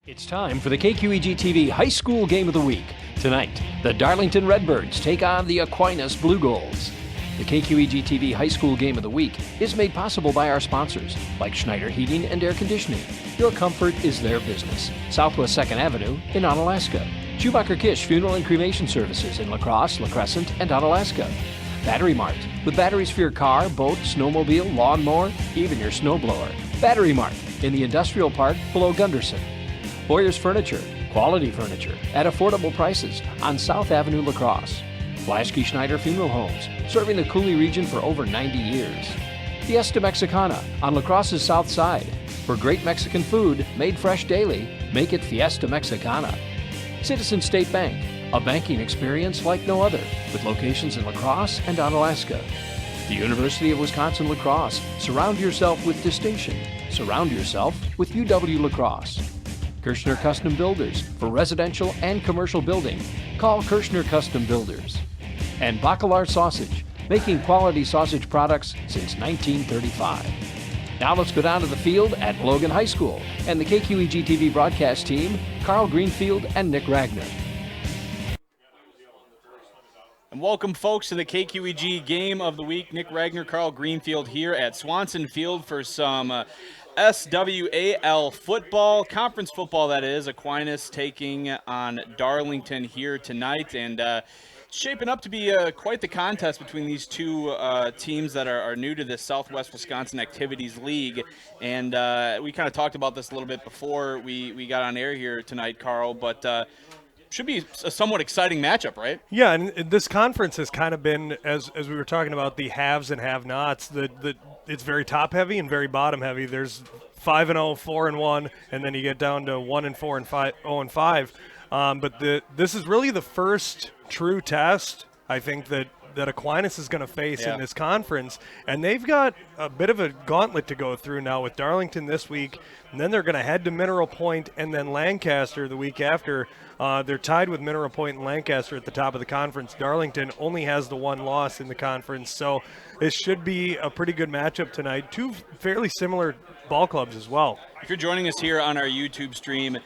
It's time for the KQEG-TV High School Game of the Week. Tonight, the Darlington Redbirds take on the Aquinas Blue Goals. The KQEG-TV High School Game of the Week is made possible by our sponsors, like Schneider Heating and Air Conditioning. Your comfort is their business. Southwest 2nd Avenue in Onalaska. Schumacher-Kish Funeral and Cremation Services in La Crosse, La Crescent, and Onalaska. Battery Mart, with batteries for your car, boat, snowmobile, lawnmower, even your snowblower. Battery Mart in the Industrial Park below Gunderson. Boyer's Furniture, quality furniture at affordable prices on South Avenue, La Crosse. Blaschke Schneider Funeral Homes, serving the Cooley region for over 90 years. Fiesta Mexicana on La Crosse's south side. For great Mexican food made fresh daily, make it Fiesta Mexicana. Citizen State Bank, a banking experience like no other, with locations in La Crosse and Onalaska. The University of Wisconsin-La Crosse, surround yourself with distinction. Surround yourself with UW-La Crosse. Kirshner Custom Builders, for residential and commercial building. Call Kirshner Custom Builders. And Bacalar Sausage, making quality sausage products since 1935. Now let's go down to the field at Logan High School and the KQEG-TV broadcast team, Carl Greenfield and Nick Ragnar. And welcome, folks, to the KQEG Game of the Week. Nick Ragnar, Carl Greenfield here at Swanson Field for some SWAL football, conference football that is. Aquinas taking on Darlington here tonight, and it's shaping up to be quite the contest between these two teams that are new to this Southwest Wisconsin Activities League. And we kind of talked about this a little bit before we got on air here tonight, Carl, but should be a somewhat exciting matchup, right? Yeah, and this conference has kind of been, as we were talking about, the haves and have-nots. It's very top-heavy and very bottom-heavy. There's 5-0, 4-1, and then you get down to 1-4 and 5-0-5. But this is really the first true test, I think, that Aquinas is going to face in this conference. And they've got a bit of a gauntlet to go through now with Darlington this week, and then they're going to head to Mineral Point and then Lancaster the week after. They're tied with Mineral Point and Lancaster at the top of the conference. Darlington only has the one loss in the conference, so this should be a pretty good matchup tonight. Two fairly similar ball clubs as well. If you're joining us here on our YouTube stream,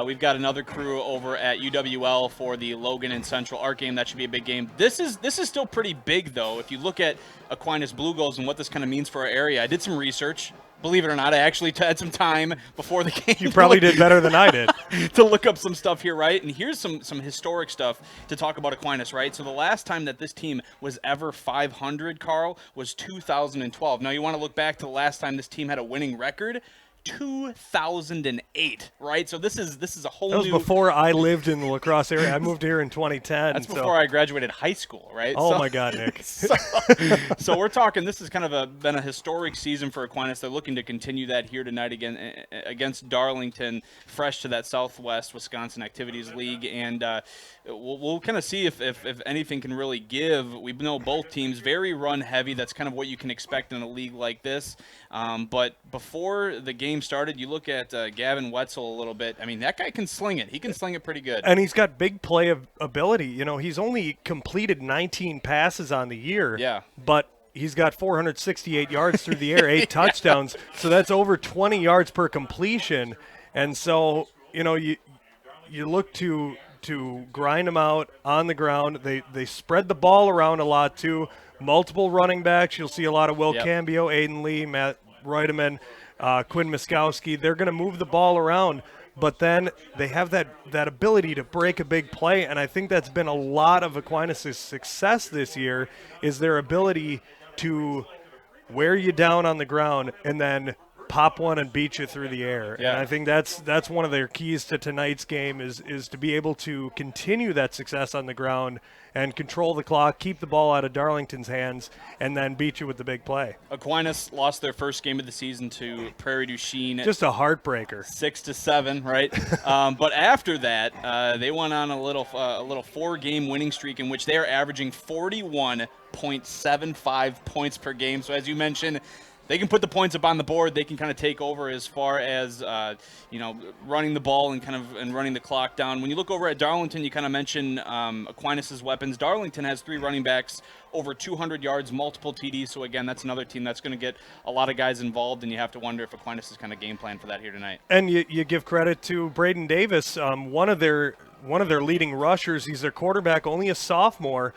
we've got another crew over at UWL for the Logan and Central Art game. That should be a big game. This is still pretty big, though. If you look at Aquinas Blue Goals and what this kind of means for our area, I did some research. Believe it or not, I actually had some time before the game. You probably did better than I did. To look up some stuff here, right? And here's some historic stuff to talk about Aquinas, right? So the last time that this team was ever 500, Carl, was 2012. Now you want to look back to the last time this team had a winning record? 2008, right? So this is a whole new. That was before I lived in the La Crosse area. I moved here in 2010. That's before I graduated high school, right? Oh, my God, Nick. So we're talking. This has kind of been a historic season for Aquinas. They're looking to continue that here tonight again against Darlington, fresh to that Southwest Wisconsin Activities League, and we'll kind of see if anything can really give. We know both teams very run heavy. That's kind of what you can expect in a league like this. But before the game started, you look at Gavin Wetzel a little bit. I mean, that guy can sling it. He can sling it pretty good. And he's got big play ability. You know, he's only completed 19 passes on the year. Yeah. But he's got 468 yards through the air, 8 touchdowns. So that's over 20 yards per completion. And so, you know, you look to grind them out on the ground. They spread the ball around a lot, too. Multiple running backs. You'll see a lot of Will Cambio, Aiden Lee, Matt Reutemann, Quinn Miskowski. They're going to move the ball around, but then they have that ability to break a big play, and I think that's been a lot of Aquinas' success this year is their ability to wear you down on the ground and then pop one and beat you through the air. Yeah. And I think that's one of their keys to tonight's game is to be able to continue that success on the ground and control the clock, keep the ball out of Darlington's hands, and then beat you with the big play. Aquinas lost their first game of the season to Prairie du Chien. Just a heartbreaker. 6-7, right? But after that, they went on a little 4-game winning streak in which they are averaging 41.75 points per game. So as you mentioned, they can put the points up on the board. They can kind of take over as far as running the ball and running the clock down. When you look over at Darlington, you kind of mentioned Aquinas' weapons. Darlington has 3 running backs, over 200 yards, multiple TDs. So again, that's another team that's going to get a lot of guys involved, and you have to wonder if Aquinas is kind of game plan for that here tonight. And you give credit to Braden Davis, one of their leading rushers. He's their quarterback, only a sophomore.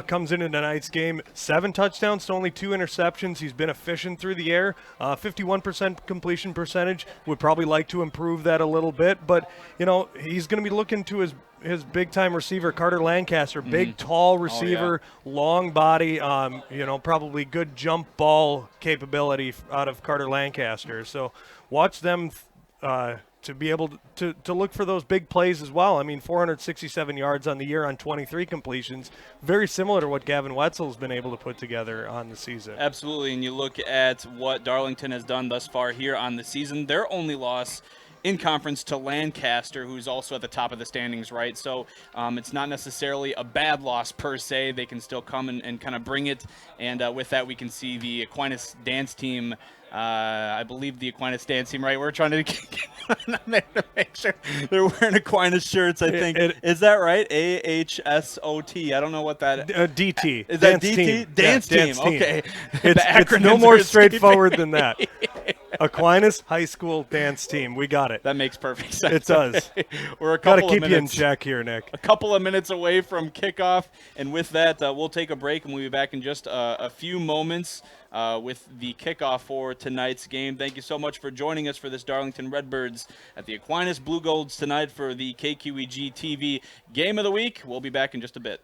Comes into tonight's game, 7 touchdowns to only 2 interceptions. He's been efficient through the air, 51% completion percentage. Would probably like to improve that a little bit, but he's going to be looking to his big-time receiver, Carter Lancaster, big, tall receiver, long body, probably good jump ball capability out of Carter Lancaster. So watch them to be able to look for those big plays as well. I mean, 467 yards on the year on 23 completions, very similar to what Gavin Wetzel's been able to put together on the season. Absolutely, and you look at what Darlington has done thus far here on the season. Their only loss in conference to Lancaster, who's also at the top of the standings, right? So it's not necessarily a bad loss per se. They can still come and kind of bring it, and with that we can see the Aquinas dance team. I believe the Aquinas dance team, right? We're trying to get on there to make sure they're wearing Aquinas shirts, I think. Is that right? AHSOT. I don't know what that is. DT. Is that dance DT? Team. Dance yeah, team. Dance Okay. It's no more straightforward than that. Aquinas High School Dance Team. We got it. That makes perfect sense. It does. We're a Got couple to keep of you in minutes. check here, Nick. A couple of minutes away from kickoff, and with that, we'll take a break, and we'll be back in just a few moments with the kickoff for tonight's game. Thank you so much for joining us for this Darlington Redbirds at the Aquinas Blue Golds tonight for the KQEG TV Game of the Week. We'll be back in just a bit.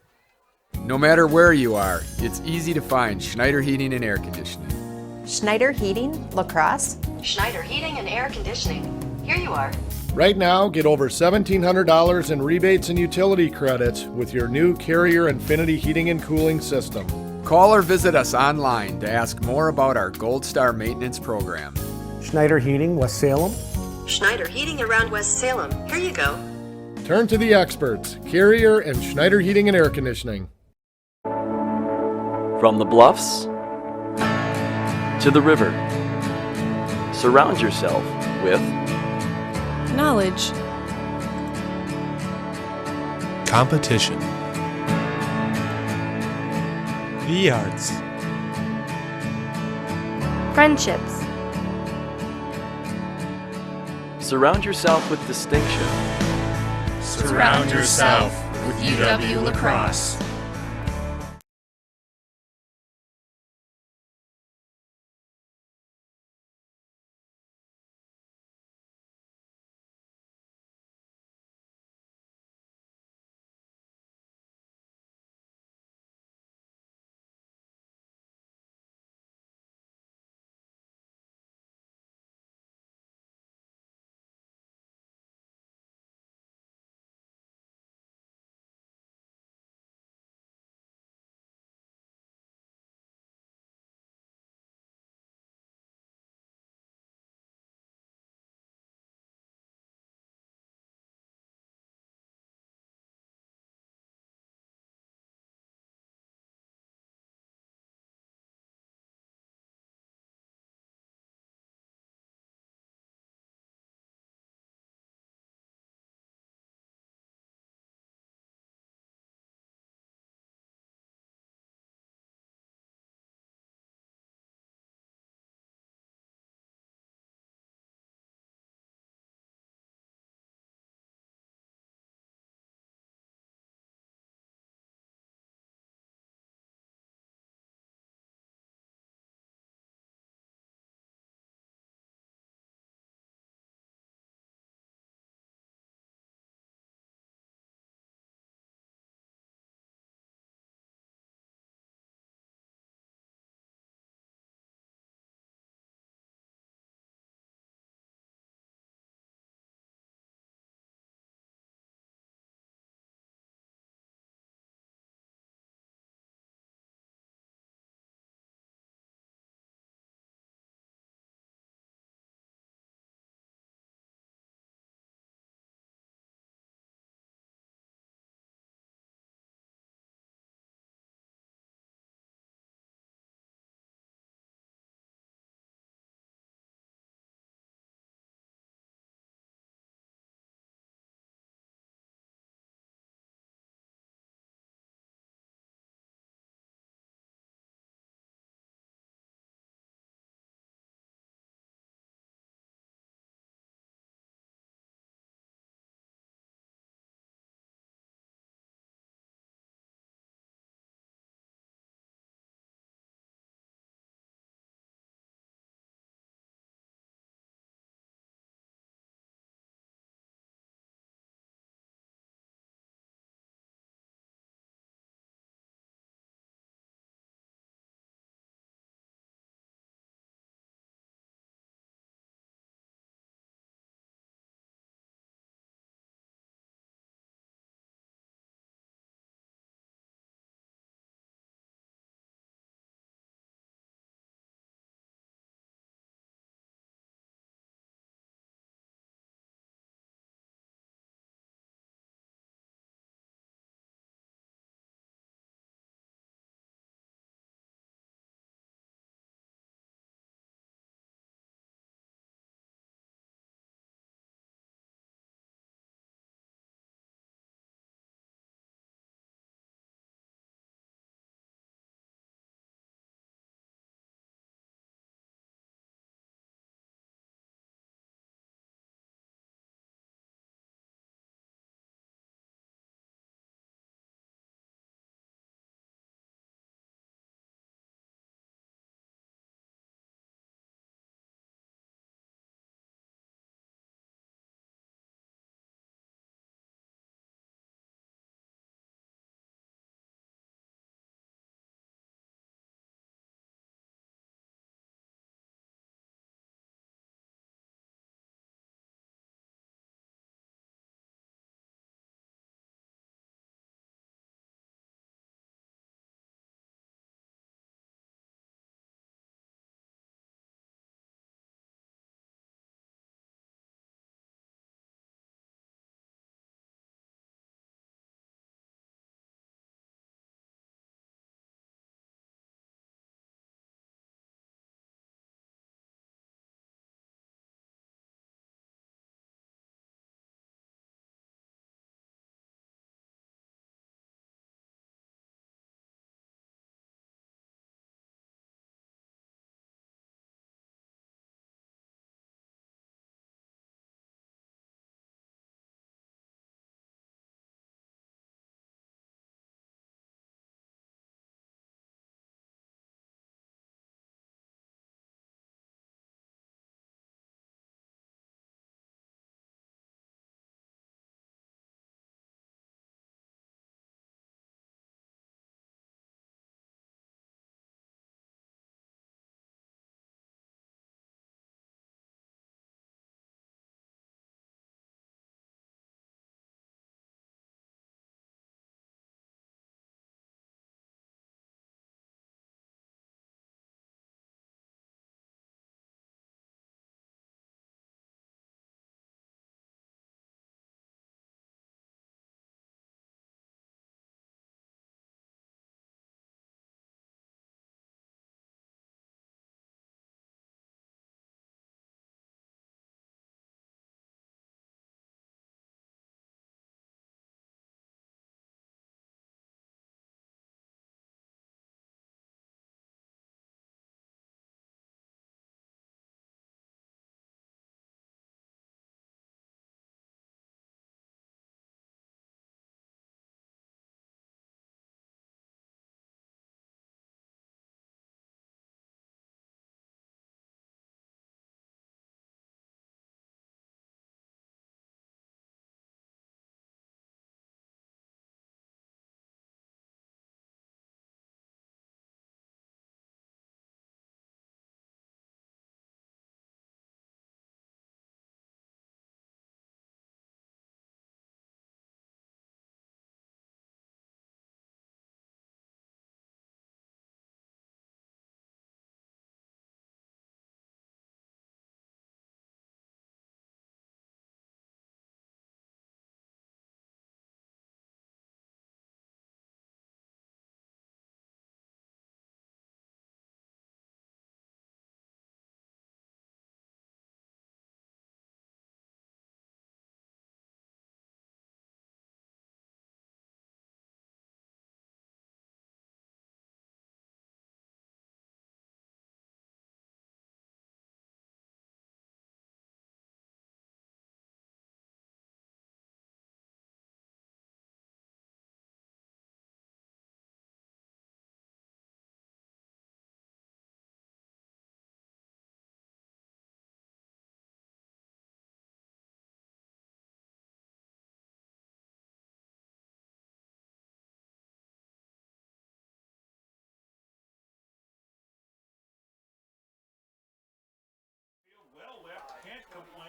No matter where you are, it's easy to find Schneider Heating and Air Conditioning. Schneider Heating, Lacrosse. Schneider Heating and Air Conditioning. Here you are. Right now, get over $1,700 in rebates and utility credits with your new Carrier Infinity heating and cooling system. Call or visit us online to ask more about our Gold Star maintenance program. Schneider Heating, West Salem. Schneider Heating around West Salem. Here you go. Turn to the experts, Carrier and Schneider Heating and Air Conditioning. From the bluffs to the river, surround yourself with knowledge, competition, the arts, friendships. Surround yourself with distinction. Surround yourself with UW Lacrosse.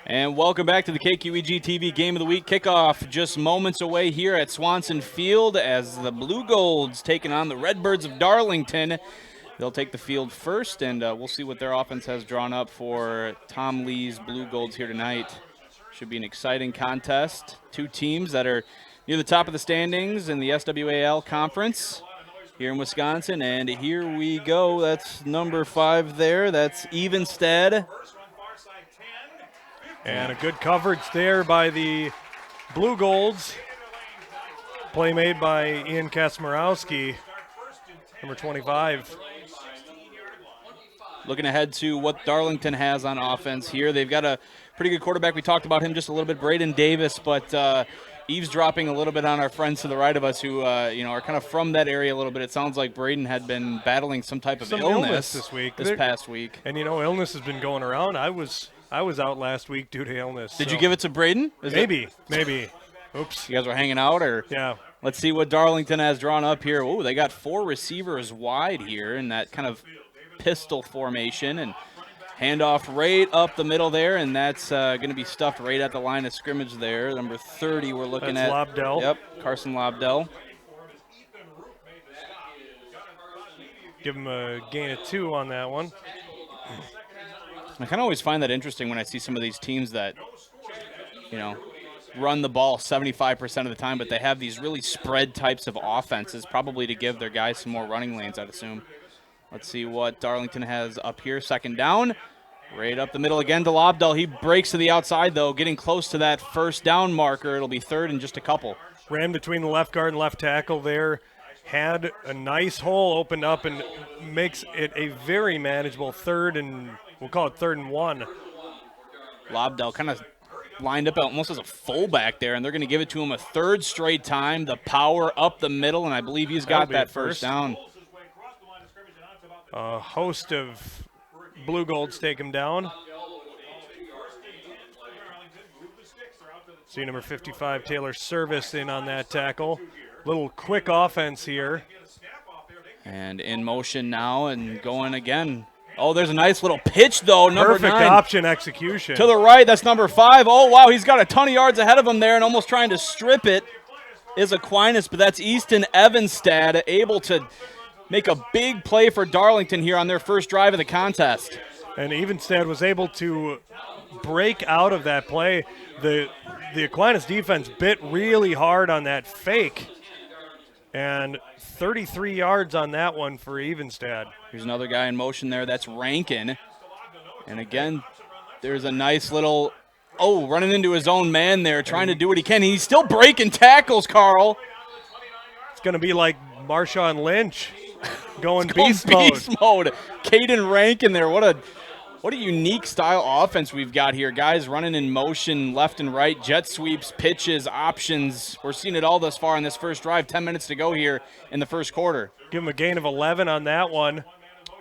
And welcome back to the KQEG TV Game of the Week. Kickoff just moments away here at Swanson Field as the Blue Golds taking on the Redbirds of Darlington. They'll take the field first, and we'll see what their offense has drawn up for Tom Lee's Blue Golds here tonight. Should be an exciting contest. Two teams that are near the top of the standings in the SWAL conference here in Wisconsin. And here we go. That's number 5 there. That's Evenstead. And a good coverage there by the Blue Golds. Play made by Ian Kasmarowski, number 25. Looking ahead to what Darlington has on offense here. They've got a pretty good quarterback. We talked about him just a little bit, Braden Davis, but eavesdropping a little bit on our friends to the right of us who are kind of from that area a little bit. It sounds like Braden had been battling some type of illness this past week. And, illness has been going around. I was out last week due to illness. Did you give it to Braden? Maybe. Oops. You guys were hanging out, or? Yeah. Let's see what Darlington has drawn up here. Oh, they got 4 receivers wide here in that kind of pistol formation, and handoff right up the middle there, and that's going to be stuffed right at the line of scrimmage there. Number 30 we're looking at. That's Lobdell. Yep, Carson Lobdell. Give him a gain of 2 on that one. I kind of always find that interesting when I see some of these teams that, run the ball 75% of the time, but they have these really spread types of offenses, probably to give their guys some more running lanes, I'd assume. Let's see what Darlington has up here. Second down. Right up the middle again to Lobdell. He breaks to the outside, though, getting close to that first down marker. It'll be third and just a couple. Ran between the left guard and left tackle there. Had a nice hole opened up and makes it a very manageable third and we'll call it 3rd and 1. Lobdell kind of lined up almost as a fullback there, and they're going to give it to him a 3rd straight time. The power up the middle, and I believe he's got that first down. A host of Blue Golds take him down. See number 55, Taylor Service, in on that tackle. Little quick offense here. And in motion now and going again. Oh, there's a nice little pitch, though. Number 9. Perfect option execution. To the right, that's number 5. Oh, wow, he's got a ton of yards ahead of him there and almost trying to strip it is Aquinas, but that's Easton Evenstad able to make a big play for Darlington here on their first drive of the contest. And Evenstad was able to break out of that play. The Aquinas defense bit really hard on that fake. And 33 yards on that one for Evenstad. Here's another guy in motion there. That's Rankin. And again, there's a nice little, running into his own man there, trying to do what he can. He's still breaking tackles, Carl. It's going to be like Marshawn Lynch going beast mode. Caden Rankin there. What a unique style offense we've got here. Guys running in motion left and right, jet sweeps, pitches, options. We're seeing it all thus far in this first drive. 10 minutes to go here in the first quarter. Give him a gain of 11 on that one.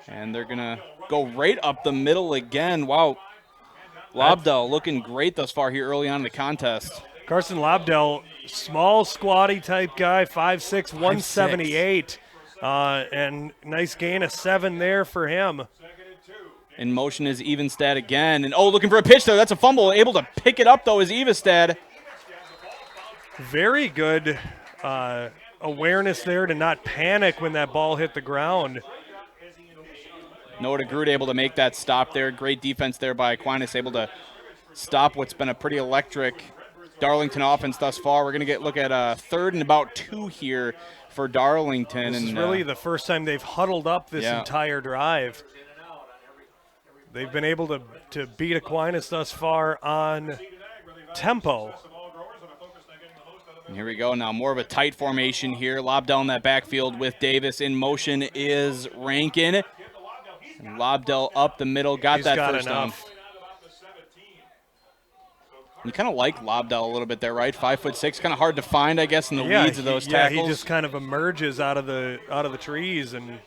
And they're going to go right up the middle again. Wow. Lobdell looking great thus far here early on in the contest. Carson Lobdell, small, squatty type guy, 5'6", 178. And nice gain of 7 there for him. In motion is Evenstad again. And, looking for a pitch there. That's a fumble. Able to pick it up, though, is Evenstad. Very good awareness there to not panic when that ball hit the ground. Noah DeGroot able to make that stop there. Great defense there by Aquinas, able to stop what's been a pretty electric Darlington offense thus far. We're going to look at 3rd and about 2 here for Darlington. This is really the first time they've huddled up this entire drive. They've been able to beat Aquinas thus far on tempo. And here we go now, more of a tight formation here. Lobdell in that backfield with Davis. In motion is Rankin. And Lobdell up the middle, got that first down. You kind of like Lobdell a little bit there, right? 5'6", kind of hard to find, I guess, in the weeds of those tackles. Yeah, he just kind of emerges out of the trees and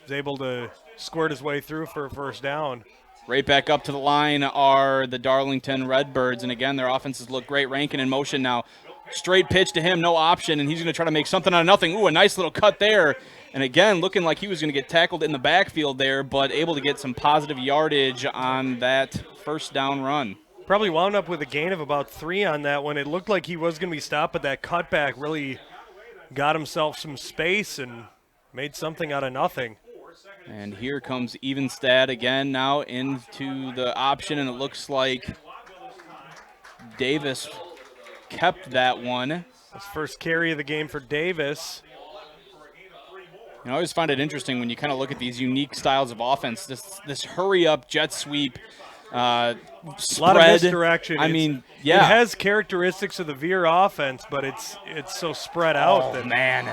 is able to squirt his way through for a first down. Right back up to the line are the Darlington Redbirds, and again, their offenses look great. Rankin in motion now. Straight pitch to him, no option, and he's going to try to make something out of nothing. Ooh, a nice little cut there. And again, looking like he was going to get tackled in the backfield there, but able to get some positive yardage on that first down run. Probably wound up with a gain of about 3 on that one. It looked like he was going to be stopped, but that cutback really got himself some space and made something out of nothing. And here comes Evenstad again now into the option, and it looks like Davis kept that one. His first carry of the game for Davis. I always find it interesting when you kind of look at these unique styles of offense, this hurry-up jet sweep spread. A lot of misdirection. It has characteristics of the Veer offense, but it's so spread out. Oh, man.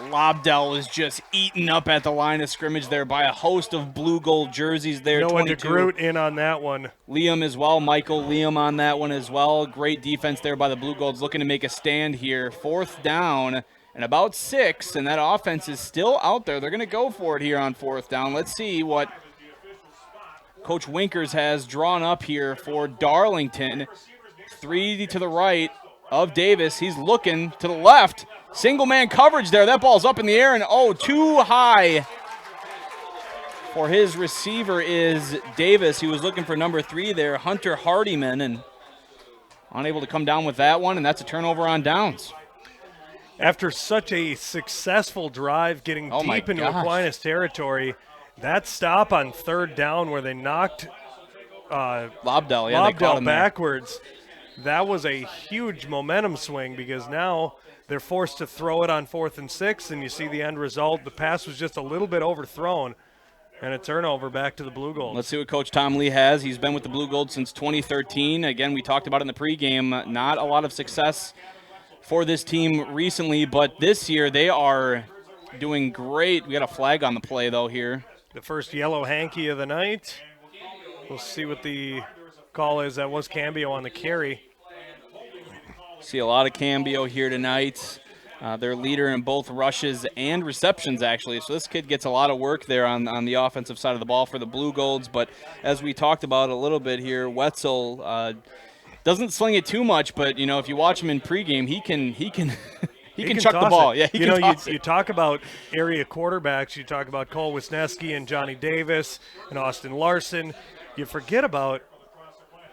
Lobdell is just eaten up at the line of scrimmage there by a host of blue-gold jerseys there. Noah DeGroot in on that one. Liam as well, Michael Liam on that one as well. Great defense there by the Blue Golds, looking to make a stand here. 4th down and about 6, and that offense is still out there. They're going to go for it here on 4th down. Let's see what Coach Winkers has drawn up here for Darlington. 3 to the right of Davis. He's looking to the left. Single man coverage there. That ball's up in the air, and too high for his receiver is Davis. He was looking for number 3 there, Hunter Hardiman, and unable to come down with that one, and that's a turnover on downs. After such a successful drive getting deep into Aquinas territory, that stop on 3rd down where they knocked Lobdell backwards, that was a huge momentum swing because now they're forced to throw it on 4th and 6, and you see the end result. The pass was just a little bit overthrown, and a turnover back to the Blue Golds. Let's see what Coach Tom Lee has. He's been with the Blue Golds since 2013. Again, we talked about it in the pregame. Not a lot of success for this team recently, but this year they are doing great. We got a flag on the play, though, here. The first yellow hanky of the night. We'll see what the call is. That was Cambio on the carry. See a lot of Cambio here tonight. Their leader in both rushes and receptions, actually. So this kid gets a lot of work there on the offensive side of the ball for the Blue Golds. But as we talked about a little bit here, Wetzel doesn't sling it too much. But, if you watch him in pregame, he can chuck the ball. It. Yeah, he can toss it. You talk about area quarterbacks. You talk about Cole Wisniewski and Johnny Davis and Austin Larson. You forget about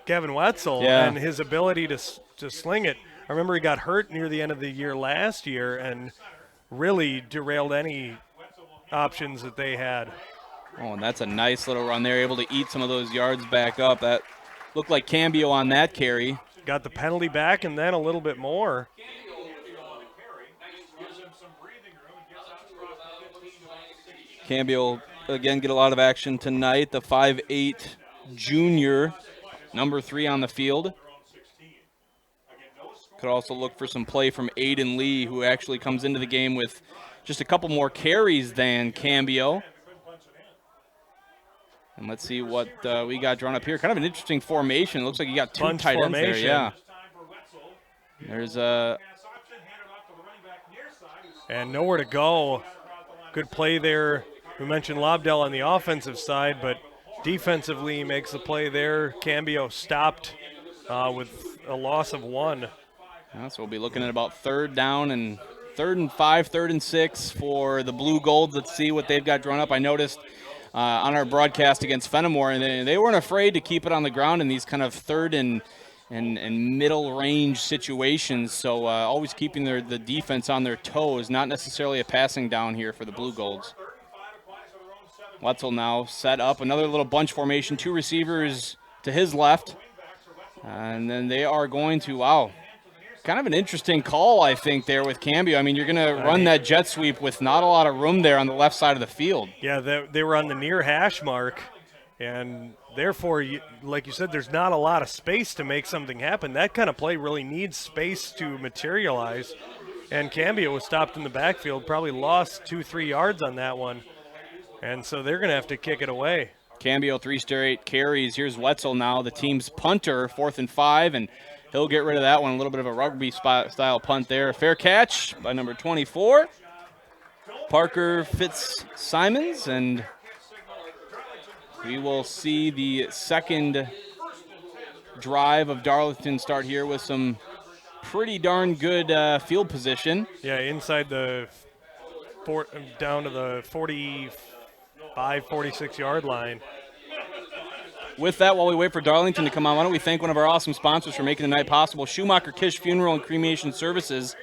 Gavin Wetzel and his ability to sling it. I remember he got hurt near the end of the year last year and really derailed any options that they had. Oh, and that's a nice little run there, able to eat some of those yards back up. That looked like Cambio on that carry. Got the penalty back and then a little bit more. Cambio, again, get a lot of action tonight. The 5'8" junior, number 3 on the field. Could also look for some play from Aiden Lee, who actually comes into the game with just a couple more carries than Cambio. And let's see what we got drawn up here. Kind of an interesting formation. It looks like you got 2 tight ends there. Yeah. There's and nowhere to go. Good play there. We mentioned Lobdell on the offensive side, but defensively makes the play there. Cambio stopped with a loss of 1. So we'll be looking at about 3rd down and 3rd and 5, 3rd and 6 for the Blue Golds. Let's see what they've got drawn up. I noticed on our broadcast against Fenimore, and they weren't afraid to keep it on the ground in these kind of 3rd and middle range situations. So always keeping the defense on their toes, not necessarily a passing down here for the Blue Golds. Wetzel now set up another little bunch formation, 2 receivers to his left. And then they are going to, kind of an interesting call, I think, there with Cambio. I mean, you're going to run that jet sweep with not a lot of room there on the left side of the field. Yeah, they were on the near hash mark, and therefore, like you said, there's not a lot of space to make something happen. That kind of play really needs space to materialize, and Cambio was stopped in the backfield, probably lost 2-3 yards on that one, and so they're going to have to kick it away. Cambio 3 straight carries. Here's Wetzel now, the team's punter, 4th and 5, and he'll get rid of that one. A little bit of a rugby-style punt there. Fair catch by number 24, Parker Fitzsimons, and we will see the second drive of Darlington start here with some pretty darn good field position. Yeah, inside down to the 45, 46-yard line. with that, while we wait for Darlington to come on, why don't we thank one of our awesome sponsors for making the night possible, Schumacher Kish Funeral and Cremation Services.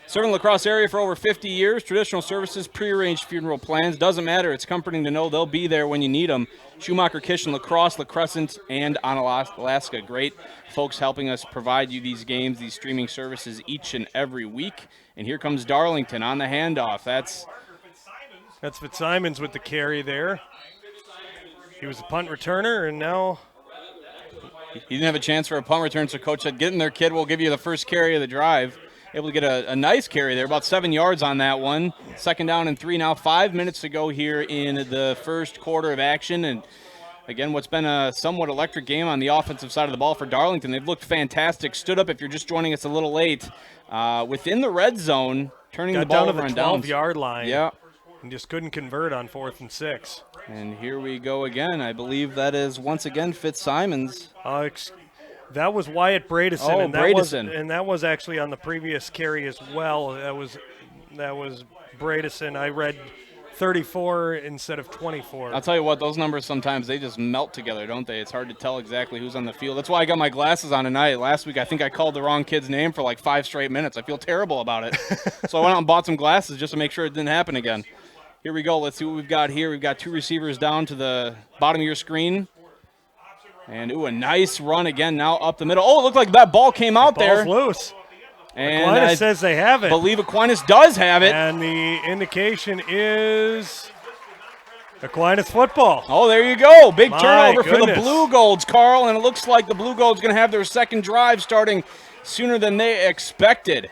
Serving the La Crosse area for over 50 years, traditional services, prearranged funeral plans. Doesn't matter. It's comforting to know they'll be there when you need them. Schumacher Kish in La Crosse, La Crescent, and on Alaska. Great folks helping us provide you these games, these streaming services each and every week. And here comes Darlington on the handoff. That's Fitzsimons with the carry there. He was a punt returner, and now he didn't have a chance for a punt return, so Coach said, get in there, kid. We'll give you the first carry of the drive. Able to get a nice carry there, about 7 yards on that one. 2nd down and 3 now. 5 minutes to go here in the first quarter of action. And, again, what's been a somewhat electric game on the offensive side of the ball for Darlington. They've looked fantastic. Stood up, if you're just joining us a little late, within the red zone, turning the ball over on downs. Got down to the 12-yard line. Yeah. And just couldn't convert on 4th and 6. And here we go again. I believe that is, once again, Fitzsimons. That was Wyatt Bradison. Oh, and Bradison. That was actually on the previous carry as well. That was Bradison. I read 34 instead of 24. I'll tell you what, those numbers sometimes, they just melt together, don't they? It's hard to tell exactly who's on the field. That's why I got my glasses on tonight. Last week, I think I called the wrong kid's name for like 5 straight minutes. I feel terrible about it. So I went out and bought some glasses just to make sure it didn't happen again. Here we go. Let's see what we've got here. We've got 2 receivers down to the bottom of your screen. And, a nice run again now up the middle. Oh, it looked like that ball came out there. Ball's loose. And Aquinas says they have it. I believe Aquinas does have it. And the indication is Aquinas football. Oh, there you go. Big turnover for the goodness. Blue Golds, Carl. And it looks like the Blue Golds going to have their second drive starting sooner than they expected.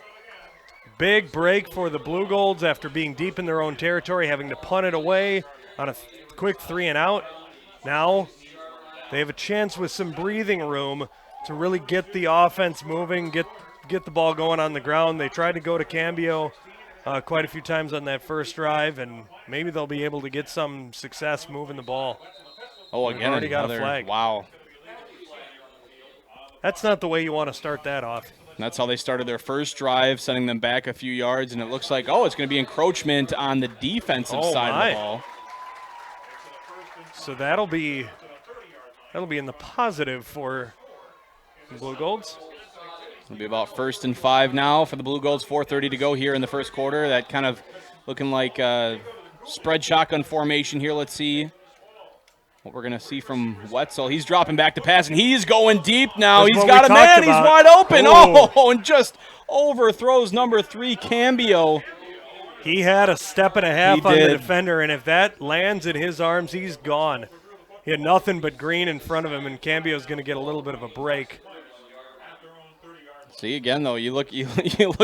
Big break for the Blue Golds after being deep in their own territory, having to punt it away on a quick 3 and out. Now they have a chance with some breathing room to really get the offense moving, get the ball going on the ground. They tried to go to Cambio quite a few times on that first drive, and maybe they'll be able to get some success moving the ball. Oh, again, already got a flag. Wow. That's not the way you want to start that off. That's how they started their first drive, sending them back a few yards, and it looks like, it's going to be encroachment on the defensive side of the ball. So that'll be in the positive for the Blue Golds. It'll be about 1st and 5 now for the Blue Golds. 4:30 to go here in the first quarter. That kind of looking like a spread shotgun formation here. Let's see what we're going to see from Wetzel. He's dropping back to pass, and he's going deep now. He's got a man. He's wide open. Oh, and just overthrows number 3, Cambio. He had a step and a half on the defender, and if that lands in his arms, he's gone. He had nothing but green in front of him, and Cambio's going to get a little bit of a break. See, again, though, you look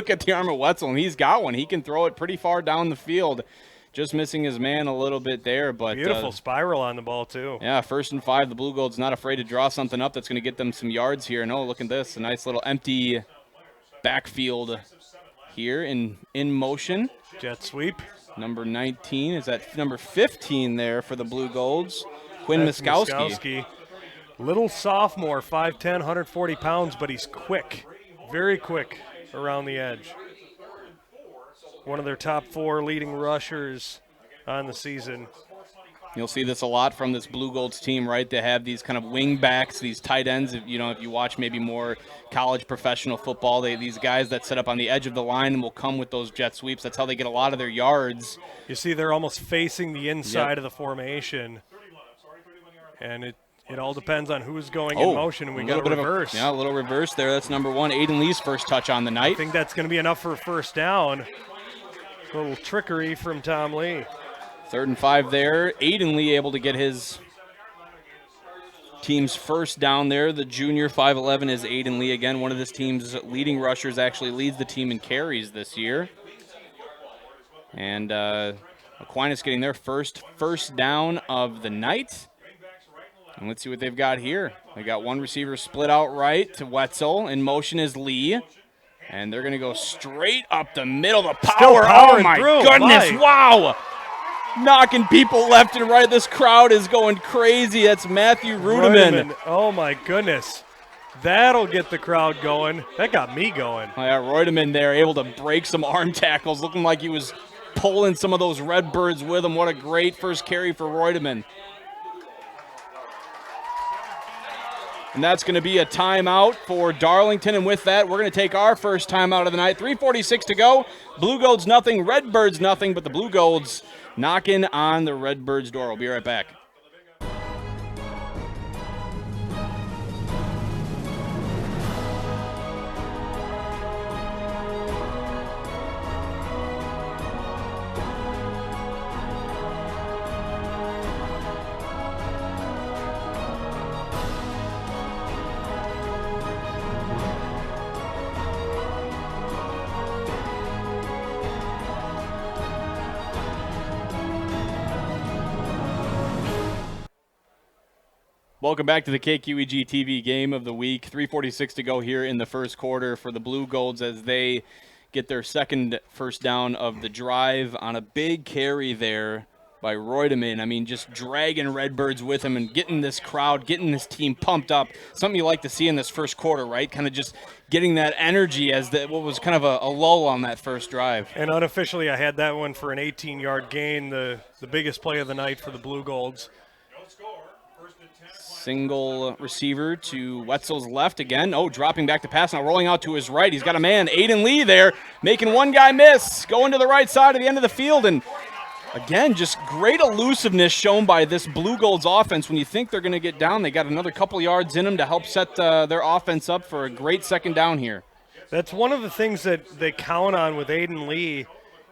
at the arm of Wetzel, and he's got one. He can throw it pretty far down the field. Just missing his man a little bit there. But beautiful spiral on the ball, too. Yeah, 1st and 5. The Blue Golds not afraid to draw something up that's going to get them some yards here. No, look at this. A nice little empty backfield here in motion. Jet sweep. Number 19. Is that number 15 there for the Blue Golds? Quinn Miskowski. Little sophomore, 5'10", 140 pounds, but he's quick. Very quick around the edge. One of their top 4 leading rushers on the season. You'll see this a lot from this Blue Golds team, right? They have these kind of wing backs, these tight ends. If you watch maybe more college professional football, these guys that set up on the edge of the line and will come with those jet sweeps. That's how they get a lot of their yards. You see they're almost facing the inside of the formation. And it all depends on who's going in motion, and we got a reverse. A little reverse there. That's number 1, Aiden Lee's first touch on the night. I think that's going to be enough for a first down. A little trickery from Tom Lee. 3rd and 5 there. Aiden Lee able to get his team's first down there. The junior 5'11" is Aiden Lee. Again, one of this team's leading rushers, actually leads the team in carries this year. And Aquinas getting their first down of the night. And let's see what they've got here. They got one receiver split out right to Wetzel. In motion is Lee. And they're going to go straight up the middle. The power. Oh, my goodness. Wow. Knocking people left and right. This crowd is going crazy. That's Matthew Rudeman. Oh, my goodness. That'll get the crowd going. That got me going. Oh, yeah, Rudeman there able to break some arm tackles. Looking like he was pulling some of those Redbirds with him. What a great first carry for Rudeman. And that's going to be a timeout for Darlington. And with that, we're going to take our first timeout of the night. 3:46 to go. Blue Golds nothing, Redbirds nothing, but the Blue Golds knocking on the Redbirds' door. We'll be right back. Welcome back to the KQEG TV Game of the Week. 3:46 to go here in the first quarter for the Blue Golds as they get their second first down of the drive on a big carry there by Reutemann. I mean, just dragging Redbirds with him and getting this crowd, getting this team pumped up. Something you like to see in this first quarter, right? Kind of just getting that energy as what was kind of a lull on that first drive. And unofficially, I had that one for an 18-yard gain, the biggest play of the night for the Blue Golds. Single receiver to Wetzel's left again. Oh, dropping back to pass now, rolling out to his right. He's got a man, Aiden Lee there, making one guy miss, going to the right side of the end of the field. And again, just great elusiveness shown by this Blue Golds offense. When you think they're going to get down, they got another couple yards in them to help set their offense up for a great second down here. That's one of the things that they count on with Aiden Lee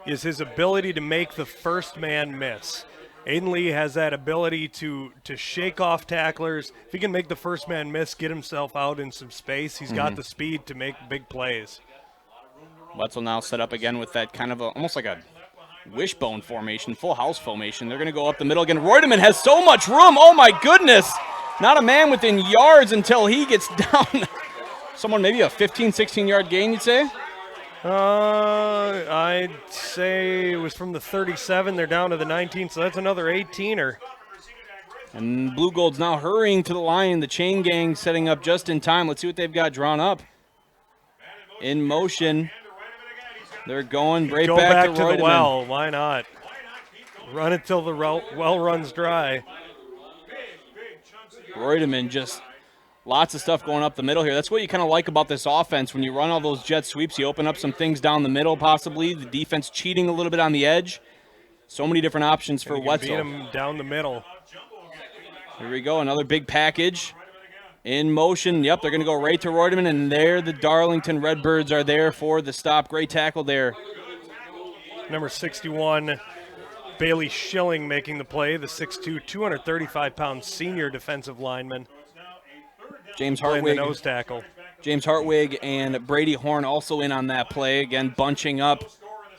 is his ability to make the first man miss. Aiden Lee has that ability to shake off tacklers. If he can make the first man miss, get himself out in some space, he's got the speed to make big plays. Wetzel now set up again with that kind of almost like a wishbone formation, full house formation. They're going to go up the middle again. Reutemann has so much room. Oh, my goodness. Not a man within yards until he gets down. Someone maybe a 15, 16-yard gain, you'd say? I'd say it was from the 37. They're down to the 19, so that's another 18er. And Blue Golds now hurrying to the line. The chain gang setting up just in time. Let's see what they've got drawn up. In motion. They're going right back to the well. Why not? Run it till the well runs dry. Reutemann just lots of stuff going up the middle here. That's what you kind of like about this offense. When you run all those jet sweeps, you open up some things down the middle possibly. The defense cheating a little bit on the edge. So many different options for Wetzel. Beat him down the middle. Here we go, another big package. In motion, yep, they're going to go right to Reutemann, and there the Darlington Redbirds are there for the stop. Great tackle there. Number 61, Bailey Schilling making the play, the 6'2", 235-pound senior defensive lineman. James Hartwig, the nose tackle. James Hartwig and Brady Horn also in on that play. Again, bunching up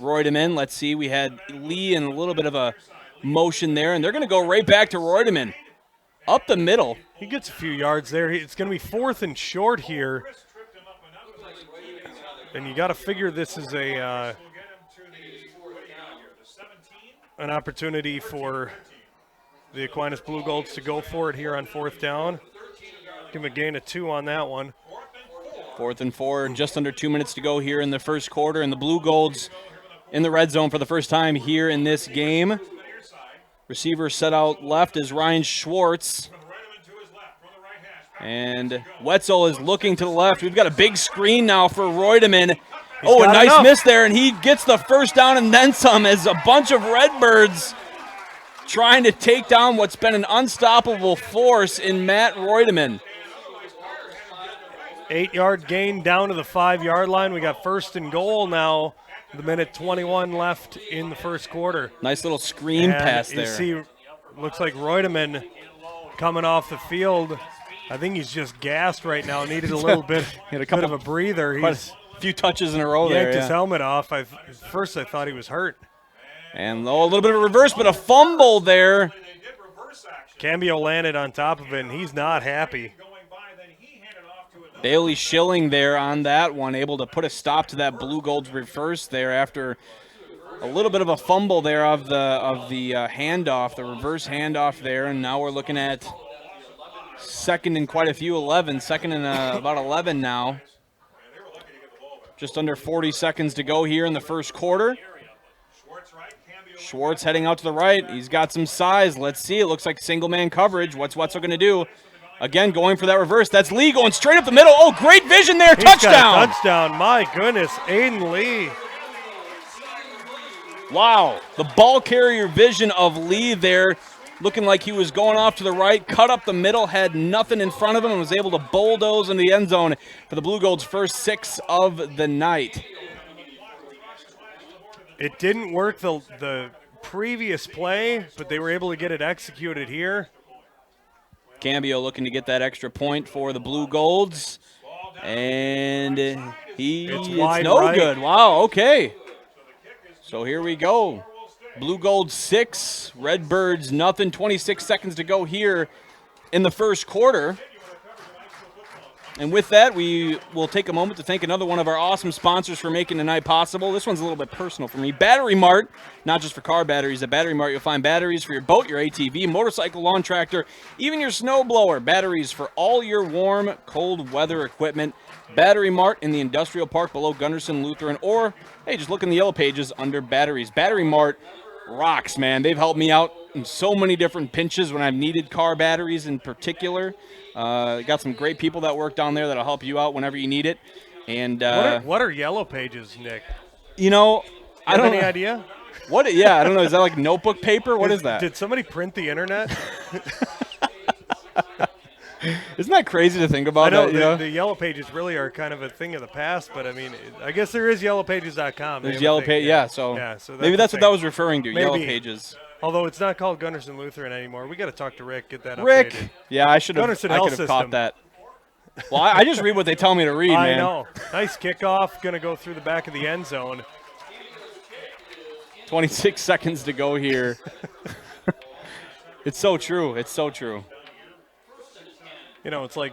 Reutemann. Let's see, we had Lee in a little bit of a motion there, and they're going to go right back to Reutemann. Up the middle. He gets a few yards there. It's going to be 4th and short here. And you got to figure this is an opportunity for the Aquinas Blue Golds to go for it here on 4th down. Give him a gain of 2 on that one. 4th and 4, just under 2 minutes to go here in the first quarter. And the Blue Golds in the red zone for the first time here in this game. Receiver set out left is Ryan Schwartz. And Wetzel is looking to the left. We've got a big screen now for Reutemann. Oh, a nice miss there, and he gets the first down and then some as a bunch of Redbirds trying to take down what's been an unstoppable force in Matt Reutemann. 8-yard gain down to the 5-yard line. We got 1st and goal now. The minute 21 left in the first quarter. Nice little screen pass there. You see, looks like Reutemann coming off the field. I think he's just gassed right now. Needed a little bit of a breather. He's a few touches in a row there. Yanked his helmet off. At first, I thought he was hurt. And a little bit of a reverse, but a fumble there. Cambio landed on top of it, and he's not happy. Bailey Schilling there on that one, able to put a stop to that Blue Golds reverse there after a little bit of a fumble there of the handoff, the reverse handoff there, and now we're looking at second and quite a few, 11, second and about 11 now. Just under 40 seconds to go here in the first quarter. Schwartz heading out to the right. He's got some size. Let's see. It looks like single man coverage. What's Wetzel going to do? Again, going for that reverse. That's Lee going straight up the middle. Oh, great vision there. He's Touchdown. got a touchdown. My goodness, Aiden Lee. Wow. The ball carrier vision of Lee there, looking like he was going off to the right, cut up the middle, had nothing in front of him, and was able to bulldoze into the end zone for the Blue Gold's first 6 of the night. It didn't work the previous play, but they were able to get it executed here. Cambio looking to get that extra point for the Blue Golds. And it's no right. good. Wow, okay. So here we go. Blue Gold 6, Redbirds nothing. 26 seconds to go here in the first quarter. And with that, we will take a moment to thank another one of our awesome sponsors for making the night possible. This one's a little bit personal for me. Battery Mart, not just for car batteries. At Battery Mart, you'll find batteries for your boat, your ATV, motorcycle, lawn tractor, even your snow blower. Batteries for all your warm, cold weather equipment. Battery Mart in the industrial park below Gunderson Lutheran, or, hey, just look in the yellow pages under batteries. Battery Mart rocks, man. They've helped me out in so many different pinches when I've needed car batteries in particular. Got some great people that work down there that'll help you out whenever you need it. And what are yellow pages, Nick? You know, I don't have any idea. What? Yeah, I don't know. Is that like notebook paper? What is that? Did somebody print the internet? Isn't that crazy to think about? I know, the yellow pages really are kind of a thing of the past, but I mean, I guess there is yellowpages.com. There's yellow pages, yeah. So maybe that's what that was referring to. Maybe. Yellow pages. Although it's not called Gunderson Lutheran anymore. We got to talk to Rick, get that updated. Rick, yeah, I could have caught that. Well, I just read what they tell me to read, man. I know. Nice kickoff, going to go through the back of the end zone. 26 seconds to go here. It's so true. It's so true. You know, it's like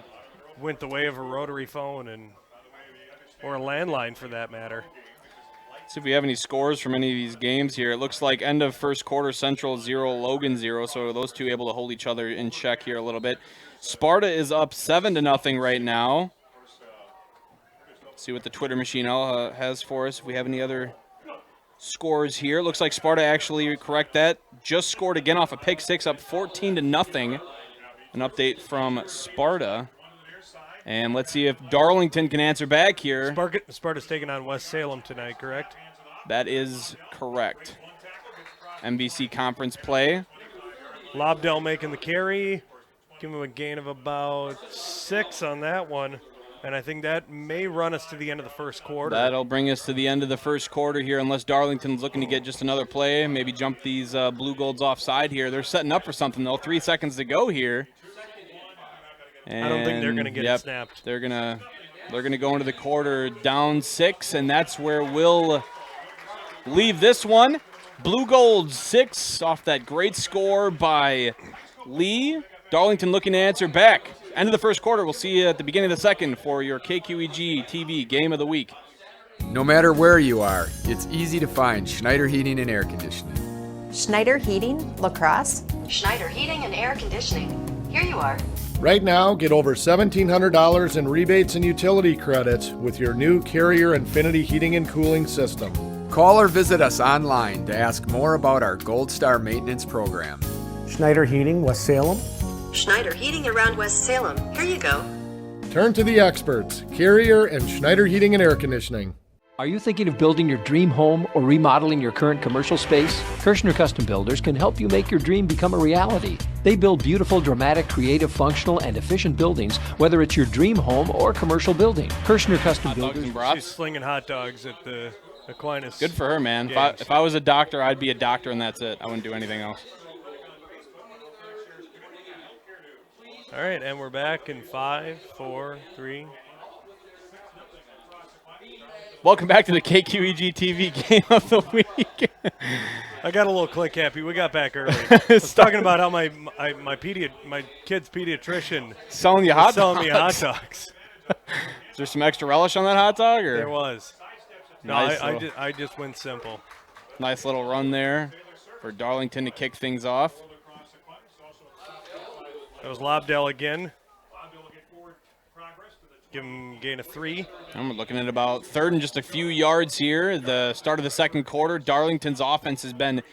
went the way of a rotary phone or a landline for that matter. See if we have any scores from any of these games here. It looks like end of first quarter, Central 0, Logan 0. So those two able to hold each other in check here a little bit. Sparta is up 7-0 right now. See what the Twitter machine has for us. If we have any other scores here. Looks like Sparta actually correct that. Just scored again off a pick six, up 14-0. An update from Sparta. And let's see if Darlington can answer back here. Sparta's taking on West Salem tonight, correct? That is correct. MVC conference play. Lobdell making the carry. Give him a gain of about 6 on that one. And I think that may run us to the end of the first quarter. That'll bring us to the end of the first quarter here, unless Darlington's looking to get just another play, maybe jump these Blue Golds offside here. They're setting up for something, though. 3 seconds to go here. And I don't think they're going to get it snapped. They're gonna go into the quarter down 6, and that's where we'll leave this one. Blue Gold 6 off that great score by Lee. Darlington looking to answer back. End of the first quarter. We'll see you at the beginning of the second for your KQEG TV Game of the Week. No matter where you are, it's easy to find Schneider Heating and Air Conditioning. Schneider Heating, Lacrosse. Schneider Heating and Air Conditioning. Here you are. Right now, get over $1,700 in rebates and utility credits with your new Carrier Infinity heating and cooling system. Call or visit us online to ask more about our Gold Star maintenance program. Schneider Heating, West Salem. Schneider Heating around West Salem. Here you go. Turn to the experts, Carrier and Schneider Heating and Air Conditioning. Are you thinking of building your dream home or remodeling your current commercial space? Kirshner Custom Builders can help you make your dream become a reality. They build beautiful, dramatic, creative, functional, and efficient buildings, whether it's your dream home or commercial building. Kirshner Custom Builders. She's slinging hot dogs at the Aquinas. Good for her, man. If I was a doctor, I'd be a doctor, and that's it. I wouldn't do anything else. All right, and we're back in 5, 4, 3. Welcome back to the KQEG TV Game of the Week. I got a little click happy. We got back early. I was talking about how my kid's pediatrician selling you hot selling me hot dogs. Is there some extra relish on that hot dog? Or? There was. No, nice I just went simple. Nice little run there for Darlington to kick things off. That was Lobdell again. Give him a gain of 3. And we're looking at about third and just a few yards here. The start of the second quarter. Darlington's offense has been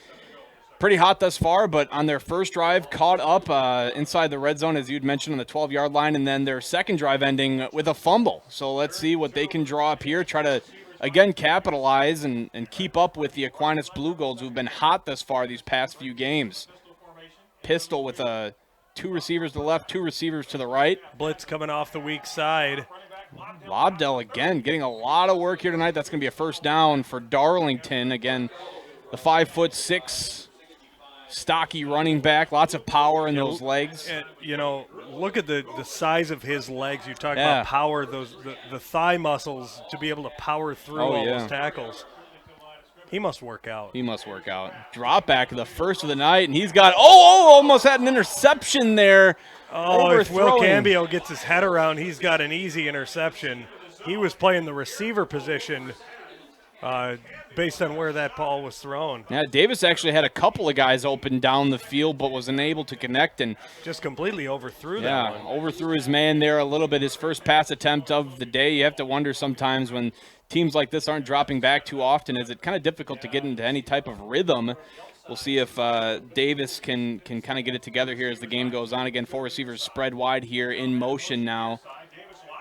pretty hot thus far, but on their first drive, caught up inside the red zone, as you'd mentioned, on the 12-yard line, and then their second drive ending with a fumble. So let's see what they can draw up here, try to, again, capitalize and keep up with the Aquinas Blue Golds, who've been hot thus far these past few games. Pistol with 2 receivers to the left, 2 receivers to the right. Blitz coming off the weak side. Lobdell, again, getting a lot of work here tonight. That's going to be a first down for Darlington. Again, the 5'6", stocky running back, lots of power in those legs. And, look at the size of his legs. You talk about power, the thigh muscles to be able to power through all those tackles. He must work out. He must work out. Drop back, the first of the night, and he's got, almost had an interception there. If Will Cambio gets his head around, he's got an easy interception. He was playing the receiver position based on where that ball was thrown. Yeah, Davis actually had a couple of guys open down the field, but was unable to connect and just completely overthrew that one. Yeah, overthrew his man there a little bit. His first pass attempt of the day. You have to wonder sometimes when teams like this aren't dropping back too often, is it kind of difficult to get into any type of rhythm. We'll see if Davis can kind of get it together here as the game goes on. Again, 4 receivers spread wide here in motion now.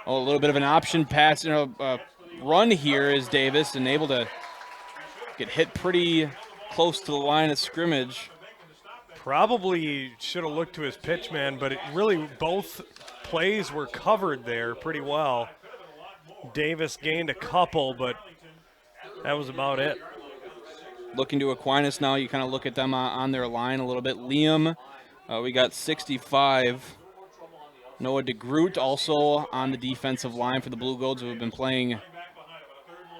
A little bit of an option pass, run here is Davis, and able to get hit pretty close to the line of scrimmage. Probably should have looked to his pitch man, but both plays were covered there pretty well. Davis gained a couple, but that was about it. Looking to Aquinas now, you kind of look at them on their line a little bit. Liam, we got 65. Noah DeGroot also on the defensive line for the Blue Golds, who have been playing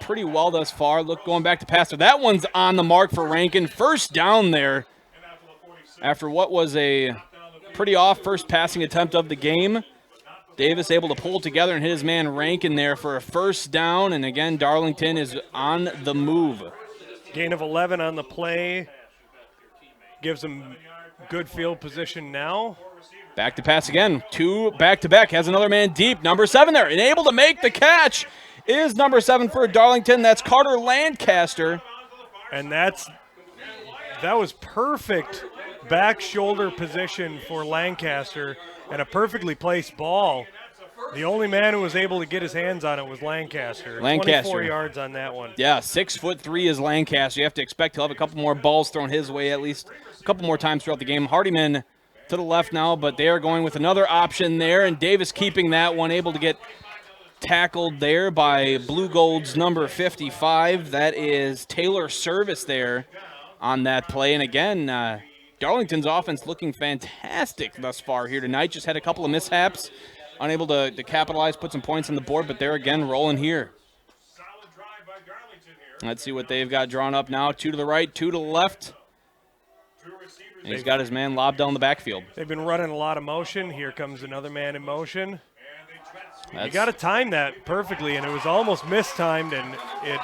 pretty well thus far. Going back to passer. That one's on the mark for Rankin. First down there after what was a pretty off first passing attempt of the game. Davis able to pull together and hit his man Rankin there for a first down. And again, Darlington is on the move. Gain of 11 on the play. Gives him good field position now. Back to pass again. 2 back-to-back. Has another man deep. Number 7 there. And able to make the catch is number 7 for Darlington. That's Carter Lancaster. And that was perfect back shoulder position for Lancaster and a perfectly placed ball. The only man who was able to get his hands on it was Lancaster. 24 yards on that one. Yeah, 6'3" is Lancaster. You have to expect he'll have a couple more balls thrown his way at least a couple more times throughout the game. Hardiman to the left now, but they are going with another option there, and Davis keeping that one, able to get tackled there by Blue Gold's number 55. That is Taylor Service there on that play. And again, Darlington's offense looking fantastic thus far here tonight. Just had a couple of mishaps. Unable to capitalize, put some points on the board, but they're again rolling here. Let's see what they've got drawn up now. 2 to the right, 2 to the left. And he's got his man Lobdell in the backfield. They've been running a lot of motion. Here comes another man in motion. You got to time that perfectly, and it was almost mistimed, and it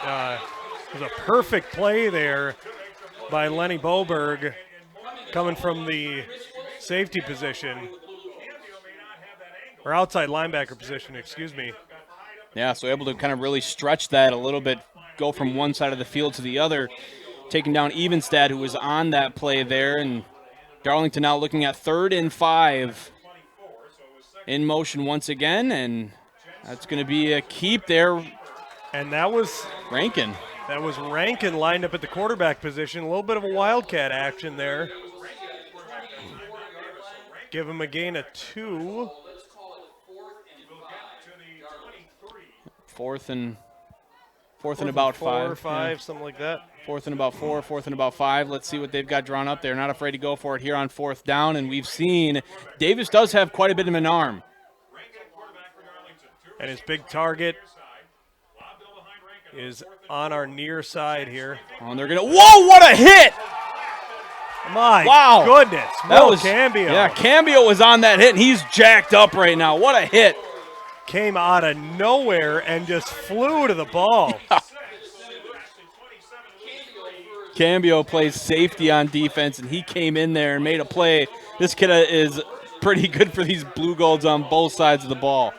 was a perfect play there by Lenny Boberg coming from the safety position. Or outside linebacker position, excuse me. Yeah, so able to kind of really stretch that a little bit, go from one side of the field to the other, taking down Evenstad, who was on that play there. And Darlington now looking at 3rd and 5 in motion once again, and that's going to be a keep there. And that was Rankin. That was Rankin lined up at the quarterback position. A little bit of a wildcat action there. Give him a gain of 2. 4th and about 5. 4 or 5, something like that. 4th and about 4, 4th and about 5. Let's see what they've got drawn up. They're not afraid to go for it here on 4th down, and we've seen Davis does have quite a bit of an arm. And his big target is on our near side here. Oh, and they're going to, whoa, what a hit! My goodness. That was Cambio. Yeah, Cambio was on that hit, and he's jacked up right now. What a hit. Came out of nowhere and just flew to the ball. Yeah. Cambio plays safety on defense, and he came in there and made a play. This kid is pretty good for these Blue Golds on both sides of the ball.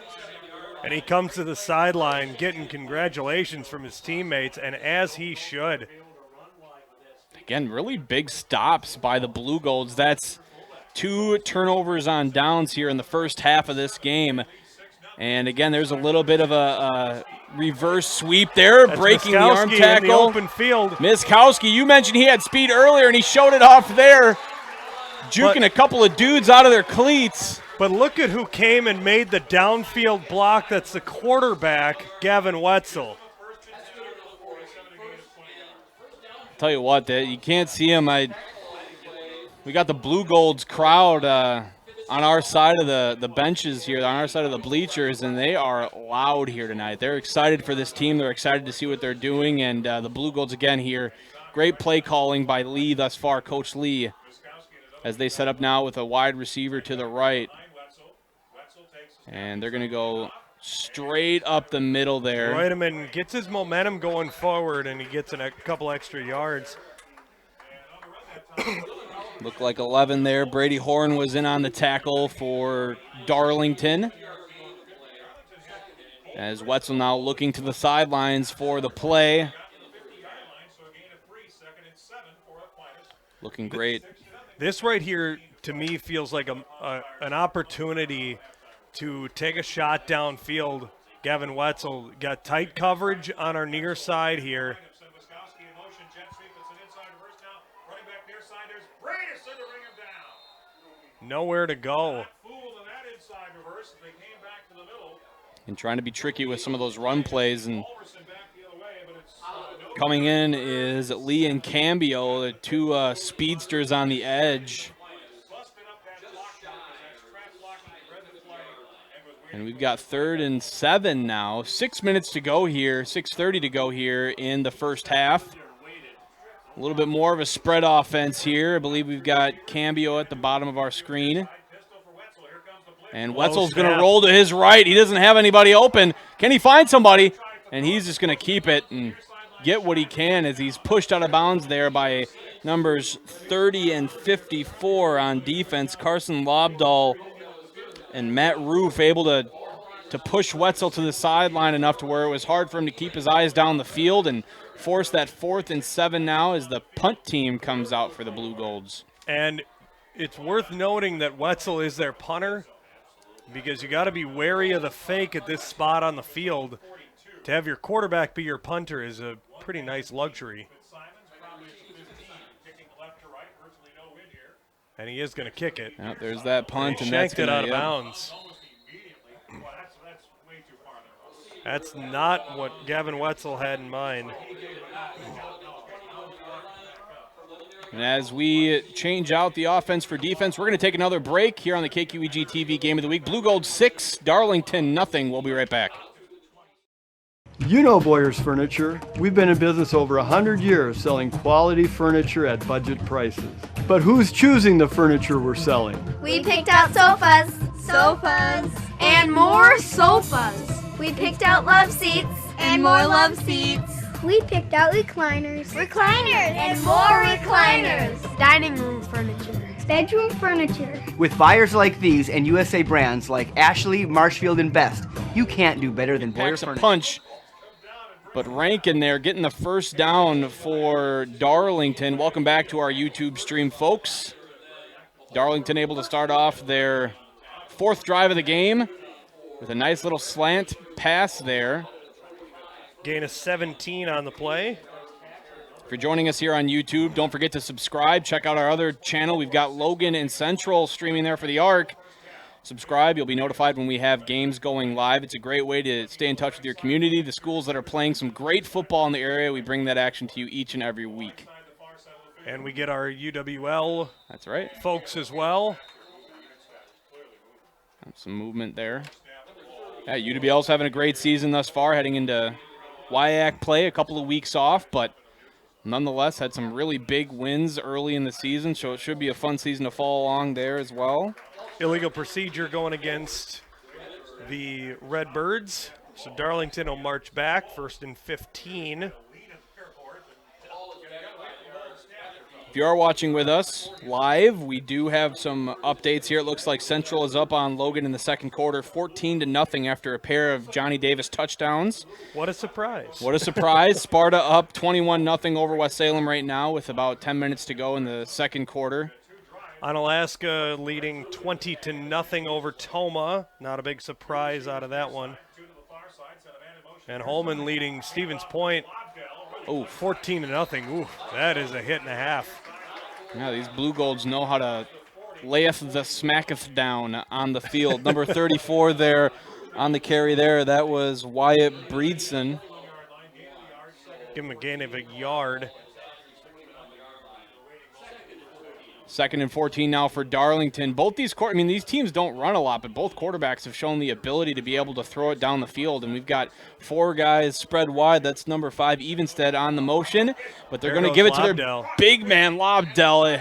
And he comes to the sideline getting congratulations from his teammates, and as he should. again, really big stops by the Blue Golds. That's 2 turnovers on downs here in the first half of this game. And again, there's a little bit of a reverse sweep there, That's breaking Miskowski the arm tackle. in the open field. Miskowski, you mentioned he had speed earlier, and he showed it off there, juking a couple of dudes out of their cleats. But look at who came and made the downfield block. That's the quarterback, Gavin Wetzel. Tell you what, you can't see him. We got the Blue Golds crowd on our side of the benches here, on our side of the bleachers, and they are loud here tonight. They're excited for this team. They're excited to see what they're doing, and the Blue Golds again here. Great play calling by Lee thus far, Coach Lee, as they set up now with a wide receiver to the right. And they're going to go straight up the middle there. Reutemann gets his momentum going forward, and he gets a couple extra yards. Looked like 11 there. Brady Horn was in on the tackle for Darlington. As Wetzel now looking to the sidelines for the play. Looking great. This right here, to me, feels like an opportunity to take a shot downfield. Gavin Wetzel got tight coverage on our near side here. Nowhere to go. And trying to be tricky with some of those run plays. And coming in is Lee and Cambio, the 2 speedsters on the edge. And we've got 3rd and 7 now. 6 minutes to go here, 6:30 to go here in the first half. A little bit more of a spread offense here. I believe we've got Cambio at the bottom of our screen. And Wetzel's going to roll to his right. He doesn't have anybody open. Can he find somebody? And he's just going to keep it and get what he can as he's pushed out of bounds there by numbers 30 and 54 on defense. Carson Lobdahl and Matt Roof able to push Wetzel to the sideline enough to where it was hard for him to keep his eyes down the field and force that 4th and 7 now as the punt team comes out for the Blue Golds. And it's worth noting that Wetzel is their punter because you got to be wary of the fake at this spot on the field. To have your quarterback be your punter is a pretty nice luxury. And he is going to kick it. Yep, there's that punt. And that's shanked it out of bounds. That's not what Gavin Wetzel had in mind. And as we change out the offense for defense, we're going to take another break here on the KQEG TV Game of the Week. Blue Gold 6, Darlington nothing. We'll be right back. You know Boyer's Furniture. We've been in business over 100 years selling quality furniture at budget prices. But who's choosing the furniture we're selling? We picked out sofas, and more sofas. We picked out love seats, and more love seats. We picked out recliners, and more recliners. Dining room furniture. Bedroom furniture. With buyers like these and USA brands like Ashley, Marshfield, and Best, you can't do better than Boyer Furniture. Punch. But Rankin there getting the first down for Darlington. Welcome back to our YouTube stream, folks. Darlington able to start off their 4th drive of the game with a nice little slant pass there. Gain of 17 on the play. If you're joining us here on YouTube, don't forget to subscribe. Check out our other channel. We've got Logan and Central streaming there for the Arc. Subscribe. You'll be notified when we have games going live. It's a great way to stay in touch with your community. The schools that are playing some great football in the area, we bring that action to you each and every week. And we get our UWL That's right. folks as well. Some movement there. Yeah, UWL's having a great season thus far, heading into WIAC play, a couple of weeks off, but nonetheless had some really big wins early in the season, so it should be a fun season to follow along there as well. Illegal procedure going against the Redbirds. So Darlington will march back, 1st and 15. If you are watching with us live, we do have some updates here. It looks like Central is up on Logan in the second quarter, 14-0 after a pair of Johnny Davis touchdowns. What a surprise. What a surprise. Sparta up 21-0 over West Salem right now with about 10 minutes to go in the second quarter. Onalaska leading 20-0 over Toma. Not a big surprise out of that one. And Holman leading Stevens Point. 14-0. Ooh, that is a hit and a half. Yeah, these Blue Golds know how to layeth the smacketh down on the field. Number 34 there on the carry there, that was Wyatt Breedson. Give him a gain of a yard. 2nd and 14 now for Darlington. Both these these teams don't run a lot, but both quarterbacks have shown the ability to be able to throw it down the field. And we've got 4 guys spread wide. That's number 5, Evenstead, on the motion. But they're going to give it to their big man, Lobdell.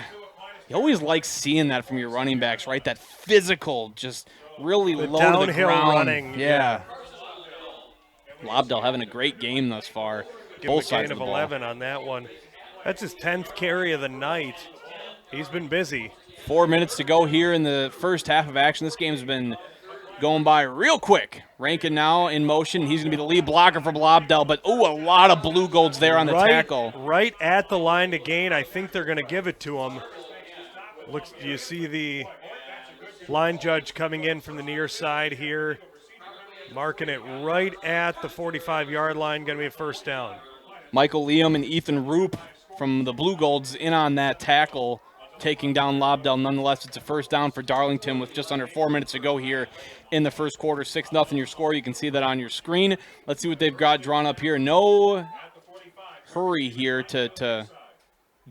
You always like seeing that from your running backs, right? That physical, just really low to the ground. Running. Yeah. Lobdell having a great game thus far. Give him a gain of 11 on that one. That's his 10th carry of the night. He's been busy. 4 minutes to go here in the first half of action. This game's been going by real quick. Rankin now in motion. He's going to be the lead blocker for Lobdell, but a lot of Blue Golds there on the tackle. Right at the line to gain. I think they're going to give it to him. You see the line judge coming in from the near side here, marking it right at the 45-yard line. Going to be a first down. Michael Liam and Ethan Roop from the Blue Golds in on that tackle, taking down Lobdell. Nonetheless, it's a first down for Darlington with just under 4 minutes to go here in the first quarter. 6-0 your score. You can see that on your screen. Let's see what they've got drawn up here. No hurry here to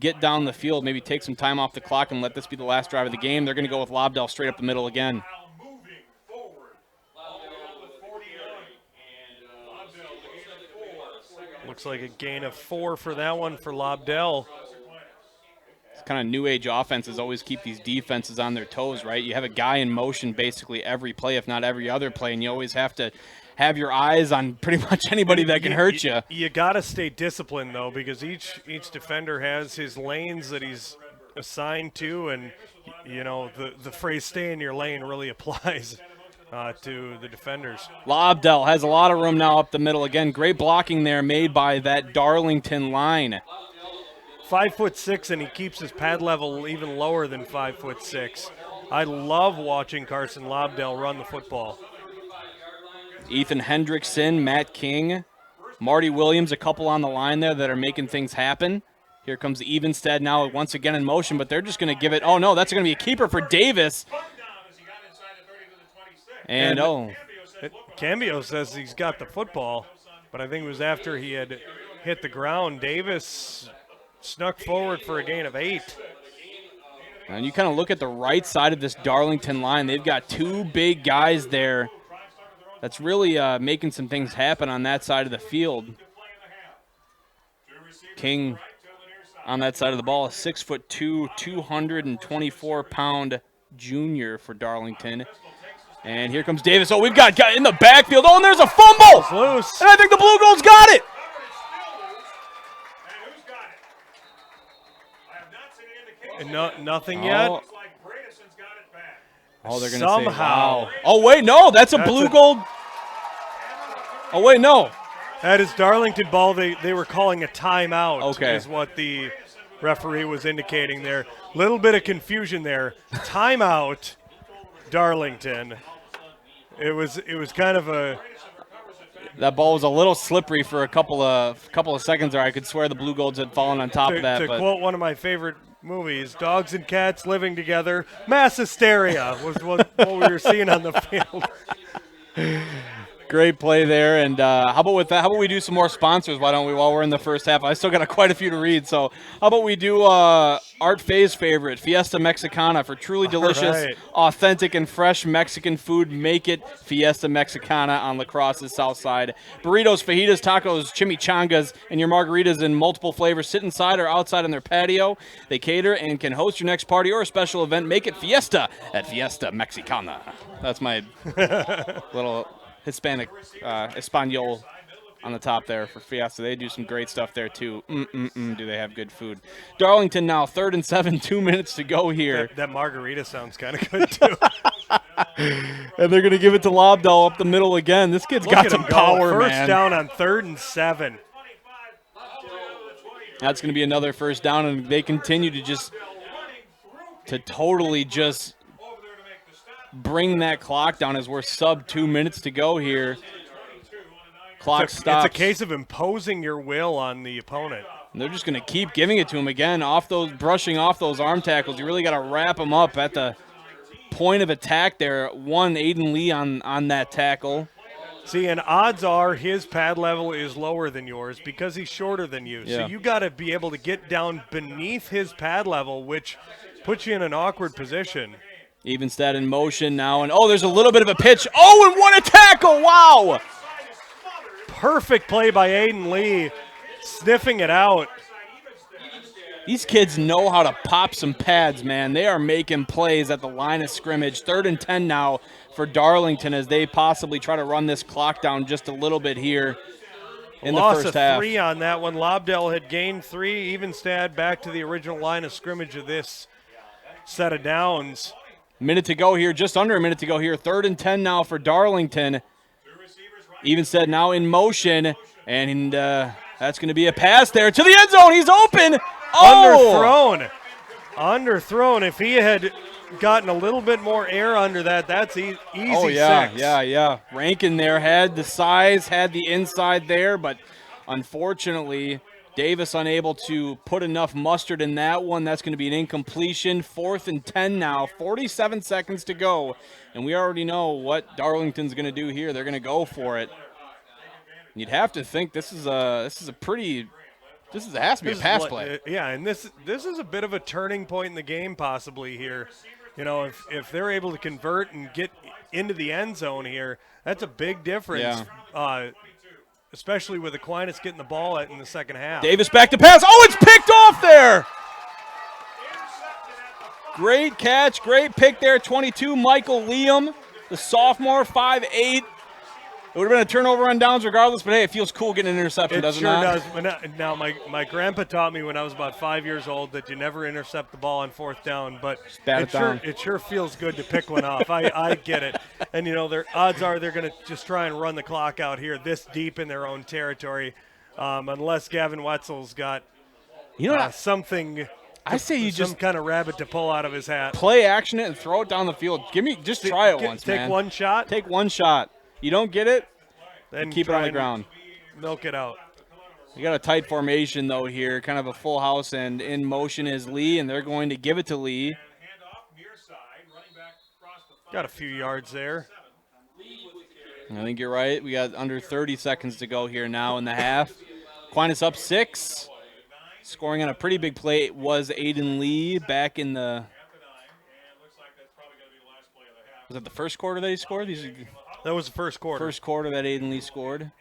get down the field, maybe take some time off the clock and let this be the last drive of the game. They're going to go with Lobdell straight up the middle again. Looks like a gain of 4 for that one for Lobdell. Kind of new age offenses always keep these defenses on their toes, right? You have a guy in motion basically every play, if not every other play, and you always have to have your eyes on pretty much anybody that can hurt you. You got to stay disciplined, though, because each defender has his lanes that he's assigned to, and, you know, the phrase stay in your lane really applies to the defenders. Lobdell has a lot of room now up the middle. Again, great blocking there made by that Darlington line. 5'6", and he keeps his pad level even lower than 5'6". I love watching Carson Lobdell run the football. Ethan Hendrickson, Matt King, Marty Williams, a couple on the line there that are making things happen. Here comes Evenstead now once again in motion, but they're just going to give it. Oh, no, that's going to be a keeper for Davis. And Cambio says he's got the football, but I think it was after he had hit the ground. Davis snuck forward for a gain of 8. And you kind of look at the right side of this Darlington line. They've got 2 big guys there. That's really making some things happen on that side of the field. King on that side of the ball, a 6'2", 224-pound junior for Darlington. And here comes Davis. Oh, we've got guy in the backfield. Oh, and there's a fumble. It's loose. And I think the Blue Golds got it. And nothing yet. Oh, they're going to somehow. Say, wow. Oh, wait, no, that's a Blue Gold. Oh, wait, no. That is Darlington ball. They were calling a timeout. Okay. Is what the referee was indicating there. Little bit of confusion there. Timeout, Darlington. It was kind of a. That ball was a little slippery for a couple of seconds there. I could swear the Blue Golds had fallen on top of that. To quote one of my favorite movies, dogs and cats living together, mass hysteria was what we were seeing on the field. Great play there, and how about with that? How about we do some more sponsors? Why don't we? While we're in the first half, I still got quite a few to read. So how about we do Art Faye's favorite, Fiesta Mexicana, for truly delicious, authentic, and fresh Mexican food. Make it Fiesta Mexicana on La Crosse's south side. Burritos, fajitas, tacos, chimichangas, and your margaritas in multiple flavors. Sit inside or outside on their patio. They cater and can host your next party or a special event. Make it Fiesta at Fiesta Mexicana. That's my little Hispanic, Espanol on the top there for Fiesta. They do some great stuff there too. Do they have good food? Darlington now 3rd and 7, 2 minutes to go here. That margarita sounds kind of good too. And they're going to give it to Lobdell up the middle again. This kid's got some power, First man. down on 3rd and 7. That's going to be another first down, and they continue to totally just bring that clock down as we're sub 2 minutes to go here. Clock stops. It's a case of imposing your will on the opponent. And they're just going to keep giving it to him again, brushing off those arm tackles. You really got to wrap them up at the point of attack there. One Aiden Lee on that tackle. See, and odds are his pad level is lower than yours because he's shorter than you. Yeah. So you got to be able to get down beneath his pad level, which puts you in an awkward position. Evenstead in motion now, and there's a little bit of a pitch. And what a tackle! Wow! Perfect play by Aiden Lee, sniffing it out. These kids know how to pop some pads, man. They are making plays at the line of scrimmage. 3rd and 10 now for Darlington as they possibly try to run this clock down just a little bit here in the first half. Loss of 3 on that one. Lobdell had gained 3. Evenstad back to the original line of scrimmage of this set of downs. Minute to go here, just under a minute to go here. 3rd and 10 now for Darlington. Evenstead now in motion, and that's going to be a pass there to the end zone. He's open. Underthrown. If he had gotten a little bit more air under that, that's easy. Oh, yeah, 6. yeah. Rankin there had the size, had the inside there, but unfortunately, Davis unable to put enough mustard in that one. That's going to be an incompletion. 4th and 10 now, 47 seconds to go. And we already know what Darlington's going to do here. They're going to go for it. You'd have to think this has to be a pass play. Yeah, and this is a bit of a turning point in the game possibly here. You know, if they're able to convert and get into the end zone here, that's a big difference. Yeah. Especially with Aquinas getting the ball in the second half. Davis back to pass. It's picked off there. Great catch, great pick there. 22, Michael Liam, the sophomore, 5'8". It would have been a turnover on downs regardless, but hey, it feels cool getting an interception, doesn't it? It sure does. Now, my grandpa taught me when I was about 5 years old that you never intercept the ball on 4th down, but it sure feels good to pick one off. I get it. And, their odds are they're going to just try and run the clock out here this deep in their own territory, unless Gavin Wetzel's got something. I say you some kind of rabbit to pull out of his hat. Play action it and throw it down the field. Just try it once, man. Take one shot? Take one shot. You don't get it, then keep it on the ground. Milk it out. You got a tight formation, though, here. Kind of a full house, and in motion is Lee, and they're going to give it to Lee. Got a few yards there. I think you're right. We got under 30 seconds to go here now in the half. Aquinas up 6. Scoring on a pretty big play was Aiden Lee back in the – was that the first quarter that he scored? That was the first quarter. First quarter that Aiden Lee scored.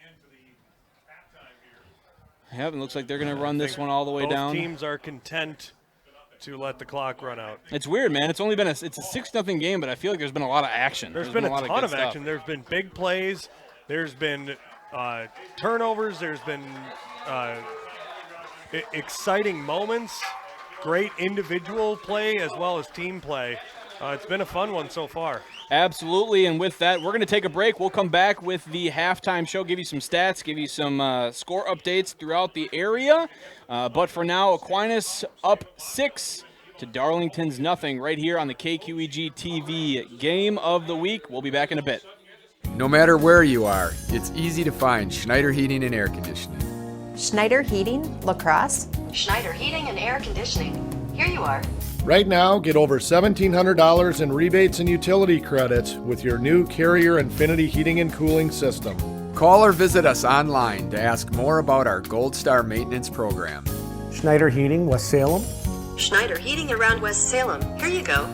Yep, it looks like they're going to run this one all the way down. Both teams are content to let the clock run out. It's weird, man. It's only been it's a 6-0 game, but I feel like there's been a lot of action. There's been a ton of action. There's been big plays. There's been turnovers. There's been exciting moments. Great individual play as well as team play. It's been a fun one so far. Absolutely, and with that, we're going to take a break. We'll come back with the halftime show, give you some stats, give you some score updates throughout the area. But for now, Aquinas up 6 to Darlington's 0 right here on the KQEG TV Game of the Week. We'll be back in a bit. No matter where you are, it's easy to find Schneider Heating and Air Conditioning. Schneider Heating, La Crosse. Schneider Heating and Air Conditioning. Here you are. Right now, get over $1,700 in rebates and utility credits with your new Carrier Infinity heating and cooling system. Call or visit us online to ask more about our Gold Star maintenance program. Schneider Heating, West Salem. Schneider Heating around West Salem. Here you go.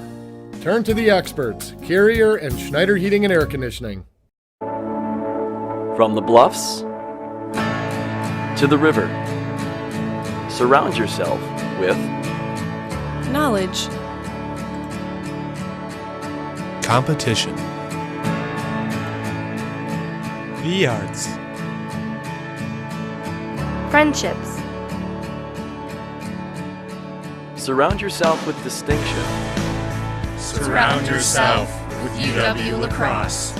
Turn to the experts, Carrier and Schneider Heating and Air Conditioning. From the bluffs to the river, surround yourself with knowledge, competition, the arts, friendships. Surround yourself with distinction. Surround yourself with UW Lacrosse.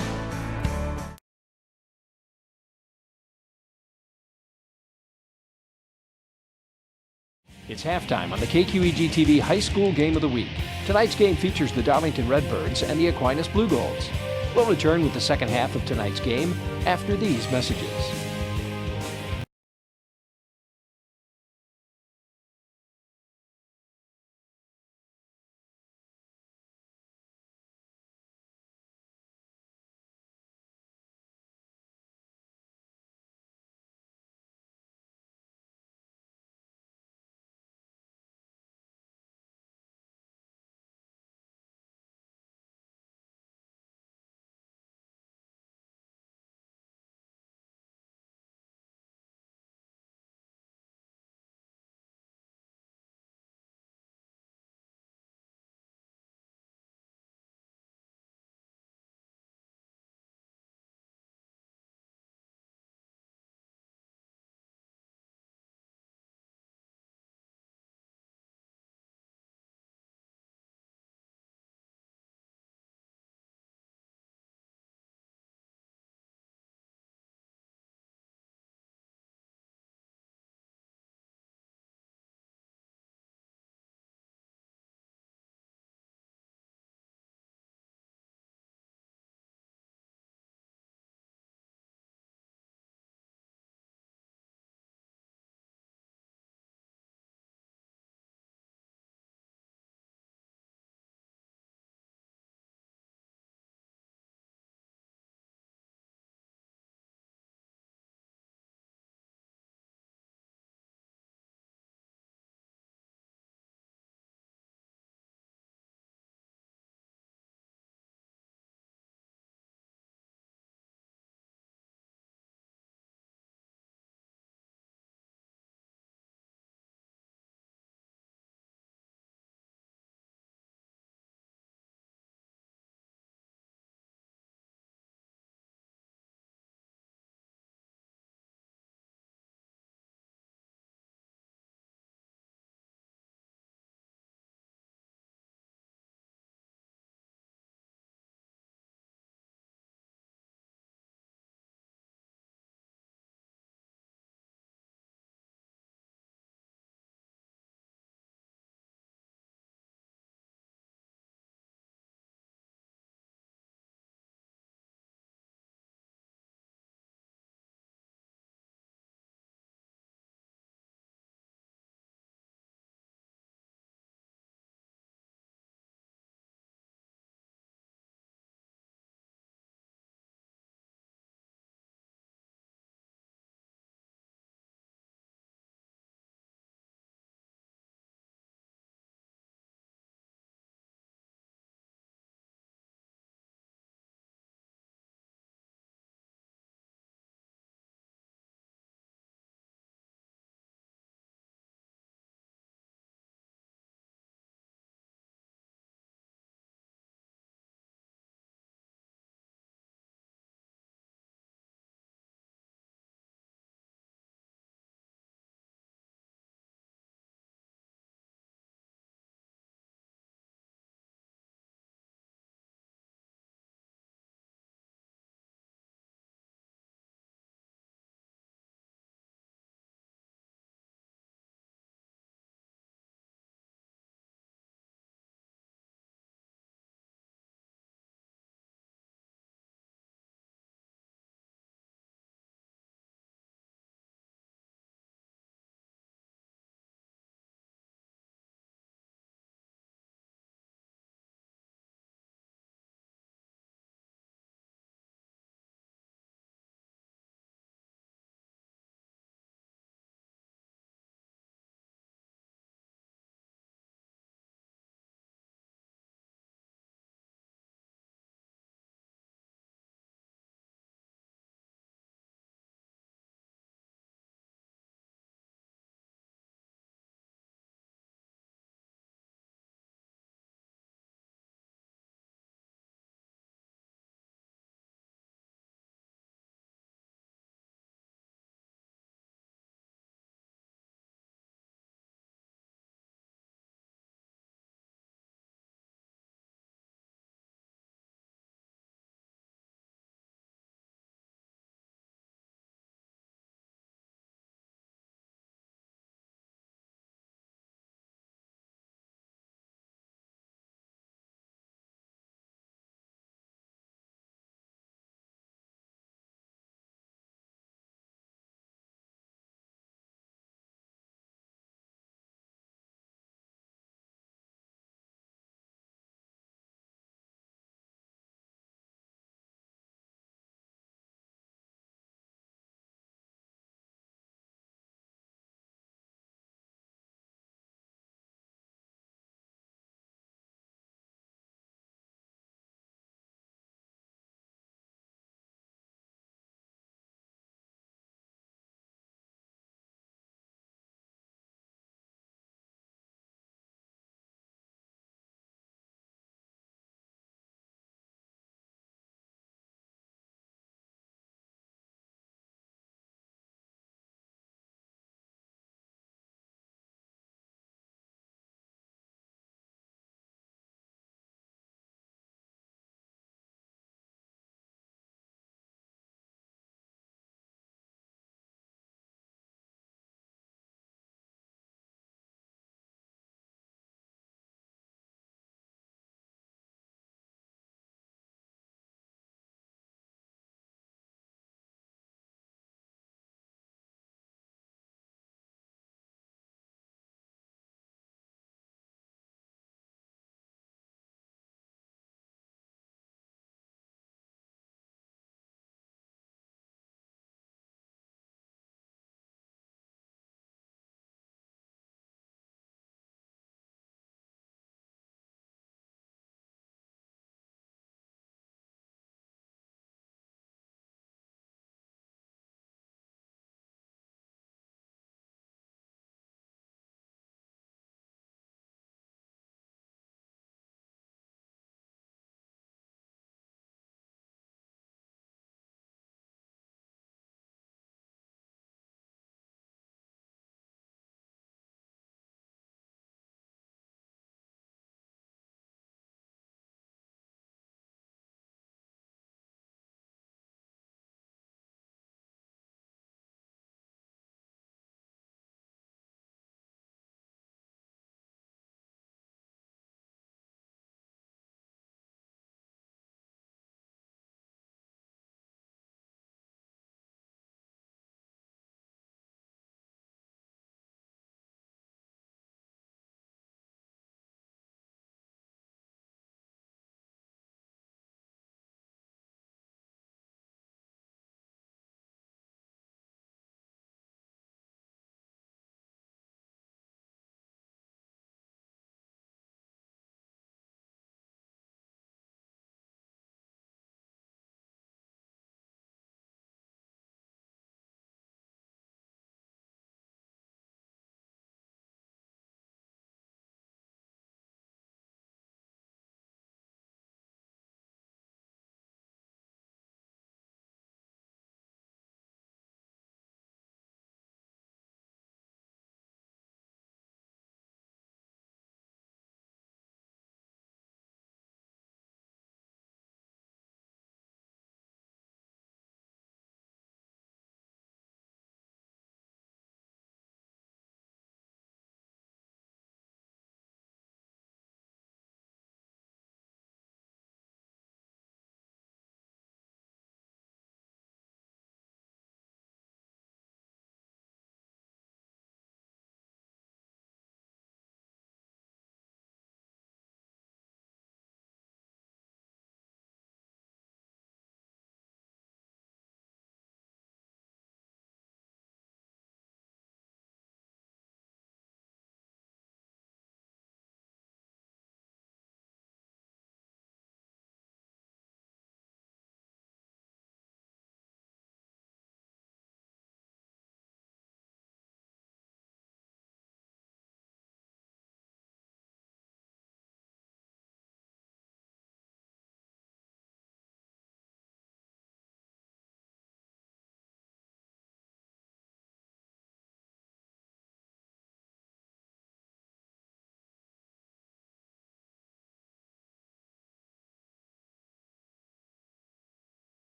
It's halftime on the KQEG TV High School Game of the Week. Tonight's game features the Darlington Redbirds and the Aquinas Blue Golds. We'll return with the second half of tonight's game after these messages.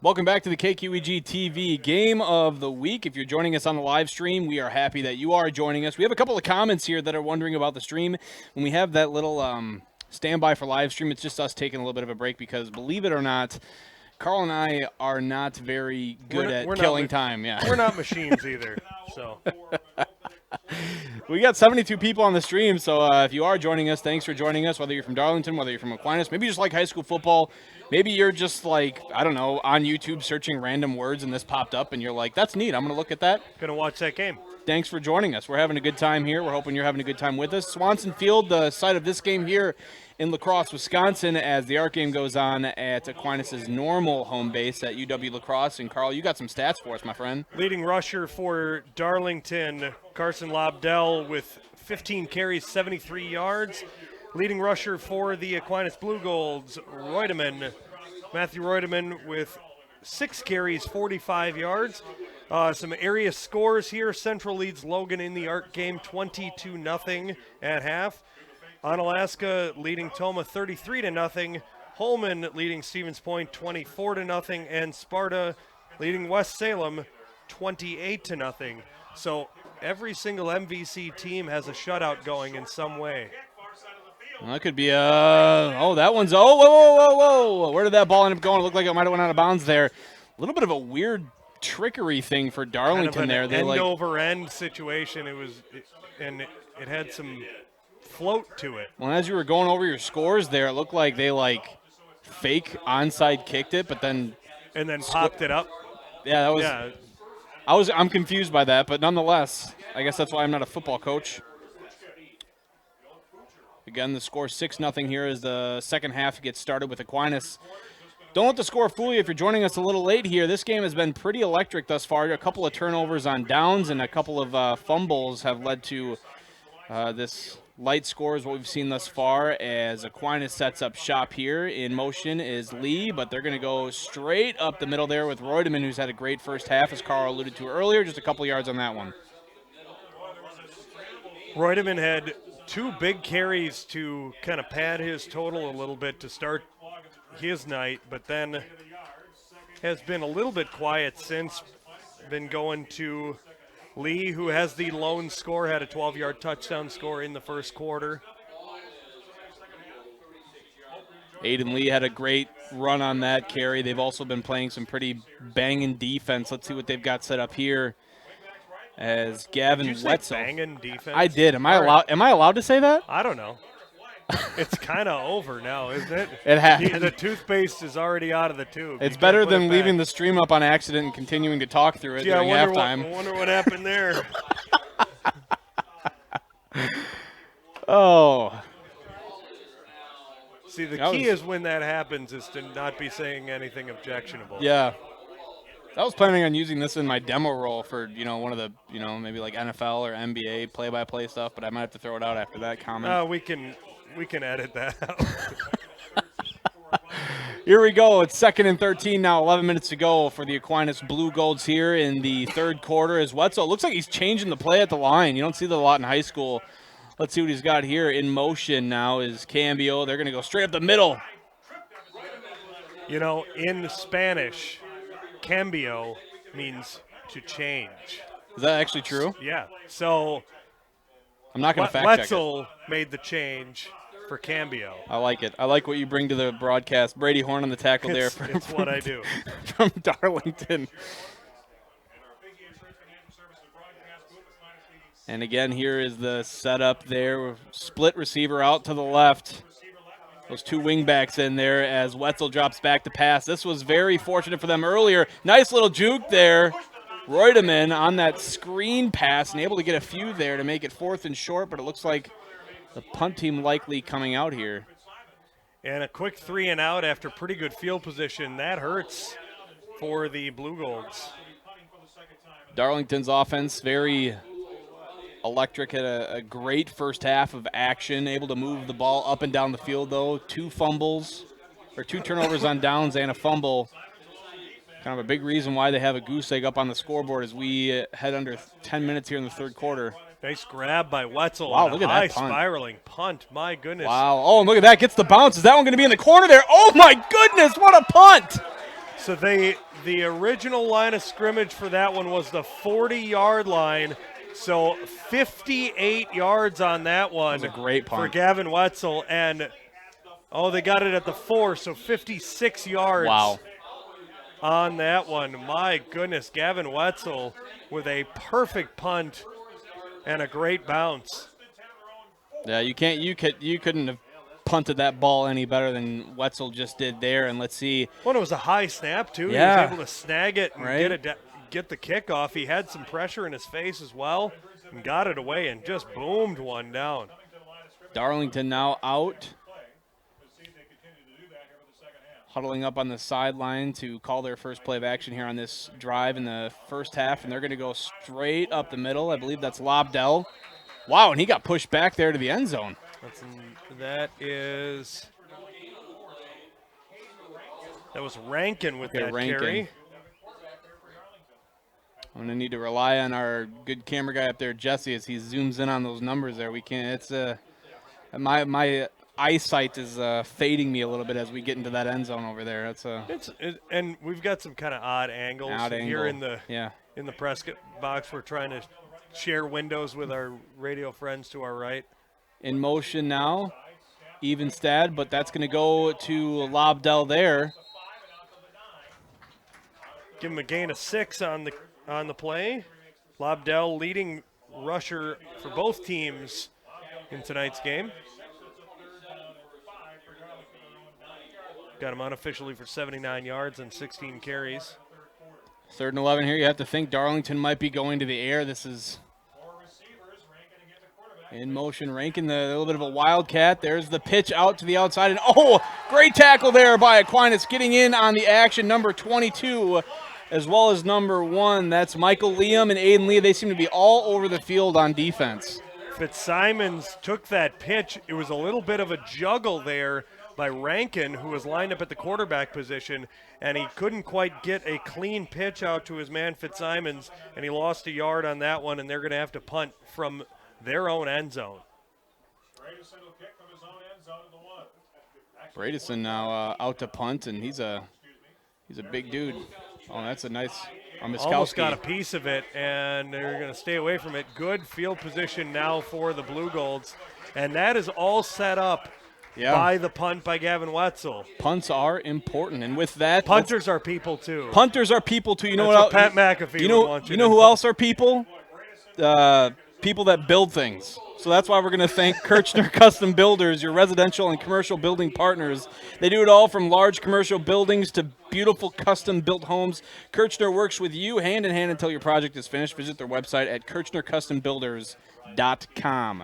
Welcome back to the KQEG TV Game of the Week. If you're joining us on the live stream, we are happy that you are joining us. We have a couple of comments here that are wondering about the stream. When we have that little standby for live stream, it's just us taking a little bit of a break because, believe it or not, Carl and I are not very good at killing time. Yeah, we're not machines either. So we got 72 people on the stream, so if you are joining us, thanks for joining us, whether you're from Darlington, whether you're from Aquinas, maybe you just like high school football, maybe you're just like, I don't know, on YouTube searching random words and this popped up and you're like, that's neat, I'm going to look at that. Going to watch that game. Thanks for joining us. We're having a good time here. We're hoping you're having a good time with us. Swanson Field, the site of this game here in La Crosse, Wisconsin, as the art game goes on at Aquinas' normal home base at UW La Crosse. And, Carl, you got some stats for us, my friend. Leading rusher for Darlington, Carson Lobdell with 15 carries, 73 yards. Leading rusher for the Aquinas Blue Golds, Matthew Reutemann with 6 carries, 45 yards. Some area scores here. Central leads Logan in the art game 22-0 at half. Onalaska leading Toma 33-0. Holman leading Stevens Point 24-0. And Sparta leading West Salem 28-0. So every single MVC team has a shutout going in some way. Well, that could be that one's, whoa. Where did that ball end up going? It looked like it might have went out of bounds there. A little bit of a weird trickery thing for Darlington kind of there. End over end situation. It had some float to it. Well, as you were going over your scores there, it looked like they fake onside kicked it, but then popped it up. Yeah, that was. Yeah. I'm confused by that, but nonetheless, I guess that's why I'm not a football coach. Again, the score 6-0 here as the second half gets started with Aquinas. Don't let the score fool you if you're joining us a little late here. This game has been pretty electric thus far. A couple of turnovers on downs and a couple of fumbles have led to this light score is what we've seen thus far as Aquinas sets up shop here. In motion is Lee, but they're going to go straight up the middle there with Reutemann, who's had a great first half, as Carl alluded to earlier. Just a couple yards on that one. Reutemann had 2 big carries to kind of pad his total a little bit to start his night, but then has been a little bit quiet since. Been going to Lee, who has the lone score, had a 12-yard touchdown score in the first quarter. Aiden Lee had a great run on that carry. They've also been playing some pretty banging defense. Let's see what they've got set up here. As Gavin Did you Wetzel. say banging defense? I did. Am I allowed to say that? I don't know. It's kind of over now, isn't it? It has. The toothpaste is already out of the tube. It's better than leaving the stream up on accident and continuing to talk through it during halftime. I wonder what happened there. Oh. See, the key is when that happens is to not be saying anything objectionable. Yeah. I was planning on using this in my demo role for, one of the, maybe like NFL or NBA play-by-play stuff, but I might have to throw it out after that comment. We can edit that out. Here we go. It's 2nd and 13 now, 11 minutes to go for the Aquinas Blue Golds here in the third quarter as Wetzel. Looks like he's changing the play at the line. You don't see that a lot in high school. Let's see what he's got here. In motion now is Cambio. They're going to go straight up the middle. In Spanish, cambio means to change. Is that actually true? Yeah. So I'm not going to fact check it. Wetzel made the change for cambio. I like it. I like what you bring to the broadcast. Brady Horn on the tackle there. It's what I do. From Darlington. And again, here is the setup there. Split receiver out to the left. Those 2 wingbacks in there as Wetzel drops back to pass. This was very fortunate for them earlier. Nice little juke there. Reutemann on that screen pass and able to get a few there to make it 4th and short, but it looks like the punt team likely coming out here. And a quick 3 and out after pretty good field position. That hurts for the Blue Golds. Darlington's offense very electric, had a great first half of action, able to move the ball up and down the field though. 2 turnovers on downs and a fumble. Kind of a big reason why they have a goose egg up on the scoreboard as we head under 10 minutes here in the third quarter. Nice grab by Wetzel. Wow, look at that punt. Spiraling punt. My goodness. Wow. Oh, and look at that. Gets the bounce. Is that one going to be in the corner there? Oh, my goodness. What a punt. So they The original line of scrimmage for that one was the 40-yard line, so 58 yards on that one. That was a great punt for Gavin Wetzel, and they got it at the 4, so 56 yards. Wow. On that one. My goodness, Gavin Wetzel with a perfect punt and a great bounce. Yeah, you couldn't have punted that ball any better than Wetzel just did there. And let's see. Well, it was a high snap too. Yeah. He was able to snag it and get the kickoff. He had some pressure in his face as well and got it away and just boomed one down. Darlington now out. Huddling up on the sideline to call their first play of action here on this drive in the first half, and they're going to go straight up the middle. I believe that's Lobdell. Wow, and he got pushed back there to the end zone. That was Rankin with that Rankin. carry. I'm going to need to rely on our good camera guy up there, Jesse, as he zooms in on those numbers there. We can't. It's my eyesight is fading me a little bit as we get into that end zone over there. And we've got some kind of odd angles here in the press box. We're trying to share windows with our radio friends to our right. In motion now, Evenstad, but that's going to go to Lobdell there. Give him a gain of 6 on the play. Lobdell leading rusher for both teams in tonight's game. Got him unofficially for 79 yards and 16 carries. 3rd and 11 here. You have to think Darlington might be going to the air. This is in motion. Rankin, a little bit of a wildcat. There's the pitch out to the outside. And great tackle there by Aquinas, getting in on the action. Number 22 as well as number 1. That's Michael Liam and Aiden Lee. They seem to be all over the field on defense. Fitzsimons took that pitch. It was a little bit of a juggle there by Rankin, who was lined up at the quarterback position, and he couldn't quite get a clean pitch out to his man Fitzsimons, and he lost a yard on that one, and they're going to have to punt from their own end zone. Bradison now out to punt, and he's a big dude. Oh, that's a nice. Almost got a piece of it, and they're going to stay away from it. Good field position now for the Blue Golds, and that is all set up by the punt by Gavin Wetzel. Punts are important, and with that, punters are people too. Punters are people too. You know what Pat McAfee would want you know who else are people? People that build things. So that's why we're going to thank Kirchner Custom Builders, your residential and commercial building partners. They do it all from large commercial buildings to beautiful custom-built homes. Kirchner works with you hand in hand until your project is finished. Visit their website at kirchnercustombuilders.com.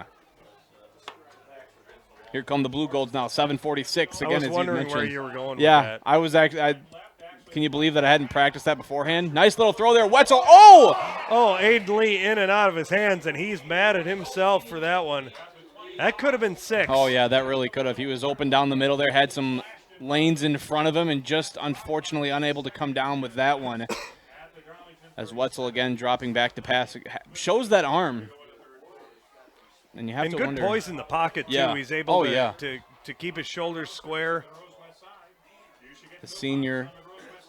Here come the Blue Golds now, 7:46. Again, I was wondering where you were going with that. I was actually. Can you believe that I hadn't practiced that beforehand? Nice little throw there. Wetzel. Aiden Lee in and out of his hands, and he's mad at himself for that one. That could have been 6. Oh, yeah, that really could have. He was open down the middle there, had some lanes in front of him, and just unfortunately unable to come down with that one. As Wetzel again dropping back to pass. Shows that arm. And you have to good wonder. Poise in the pocket, too. Yeah. He's able to keep his shoulders square. The senior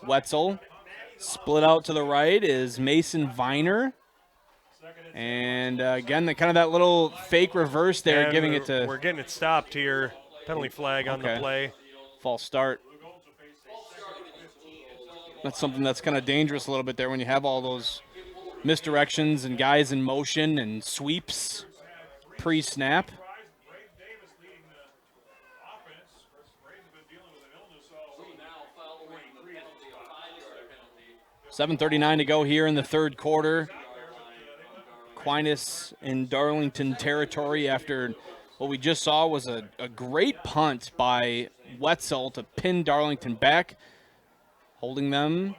Wetzel. Split out to the right is Mason Viner. And again, that little fake reverse there, and giving it to. We're getting it stopped here. Penalty flag on the play. False start. That's something that's kind of dangerous a little bit there when you have all those misdirections and guys in motion and sweeps pre-snap. $7:39 to go here in the third quarter. Aquinas in Darlington territory after what we just saw was a great punt by Wetzel to pin Darlington back, holding them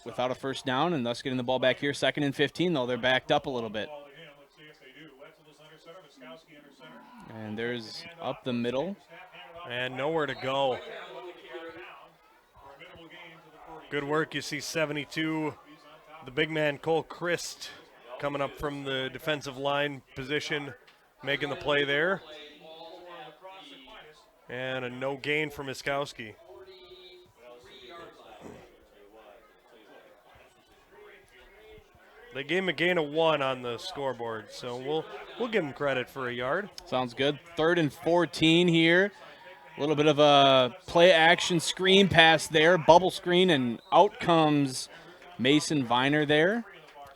without a first down and thus getting the ball back here. 2nd and 15, though. They're backed up a little bit. And there's up the middle. And nowhere to go. Good work. You see 72, the big man Cole Christ coming up from the defensive line position, making the play there. And a no gain for Miskowski. They gave him a gain of 1 on the scoreboard, so we'll give him credit for a yard. Sounds good. 3rd and 14 here. A little bit of a play-action screen pass there, bubble screen, and out comes Mason Viner there.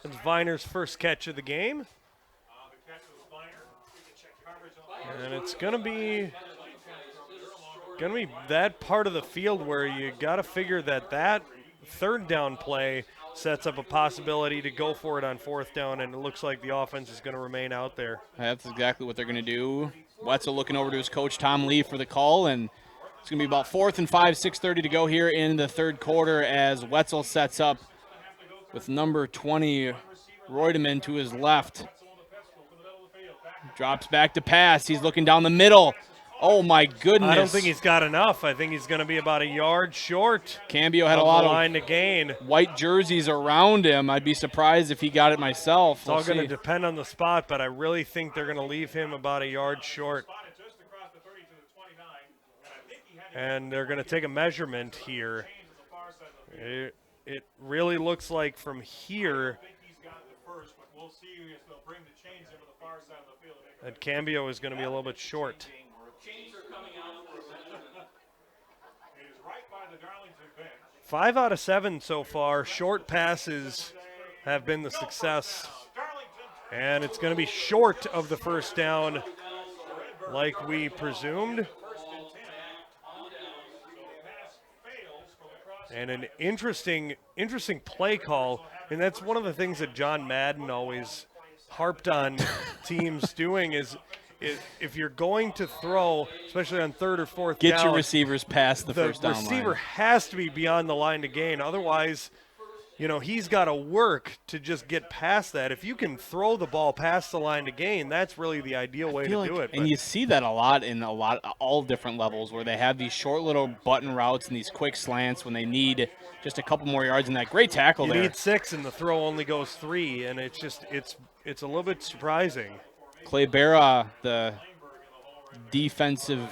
It's Viner's first catch of the game. And it's gonna be that part of the field where you got to figure that 3rd down play sets up a possibility to go for it on 4th down, and it looks like the offense is going to remain out there. That's exactly what they're going to do. Wetzel looking over to his coach, Tom Lee, for the call, and it's going to be about 4th and 5, 6:30 to go here in the 3rd quarter as Wetzel sets up with number 20, Reutemann, to his left. Drops back to pass. He's looking down the middle. Oh, my goodness. I don't think he's got enough. I think he's going to be about a yard short. Cambio had a lot of line to gain. White jerseys around him. I'd be surprised if he got it myself. It's all going to depend on the spot, but I really think they're going to leave him about a yard short. And they're going to take a measurement here. It really looks like from here that Cambio is going to be a little bit short. 5 out of 7 so far. Short passes have been the success. And it's going to be short of the 1st down like we presumed. And an interesting play call. And that's one of the things that John Madden always harped on teams doing is if you're going to throw, especially on 3rd or 4th down, get your receivers past the 1st down line. The receiver has to be beyond the line to gain. Otherwise, he's got to work to just get past that. If you can throw the ball past the line to gain, that's really the ideal way to do it. And you see that a lot in all different levels where they have these short little button routes and these quick slants when they need just a couple more yards, and that great tackle there. You need 6 and the throw only goes 3, and it's a little bit surprising. Clay Barra, the defensive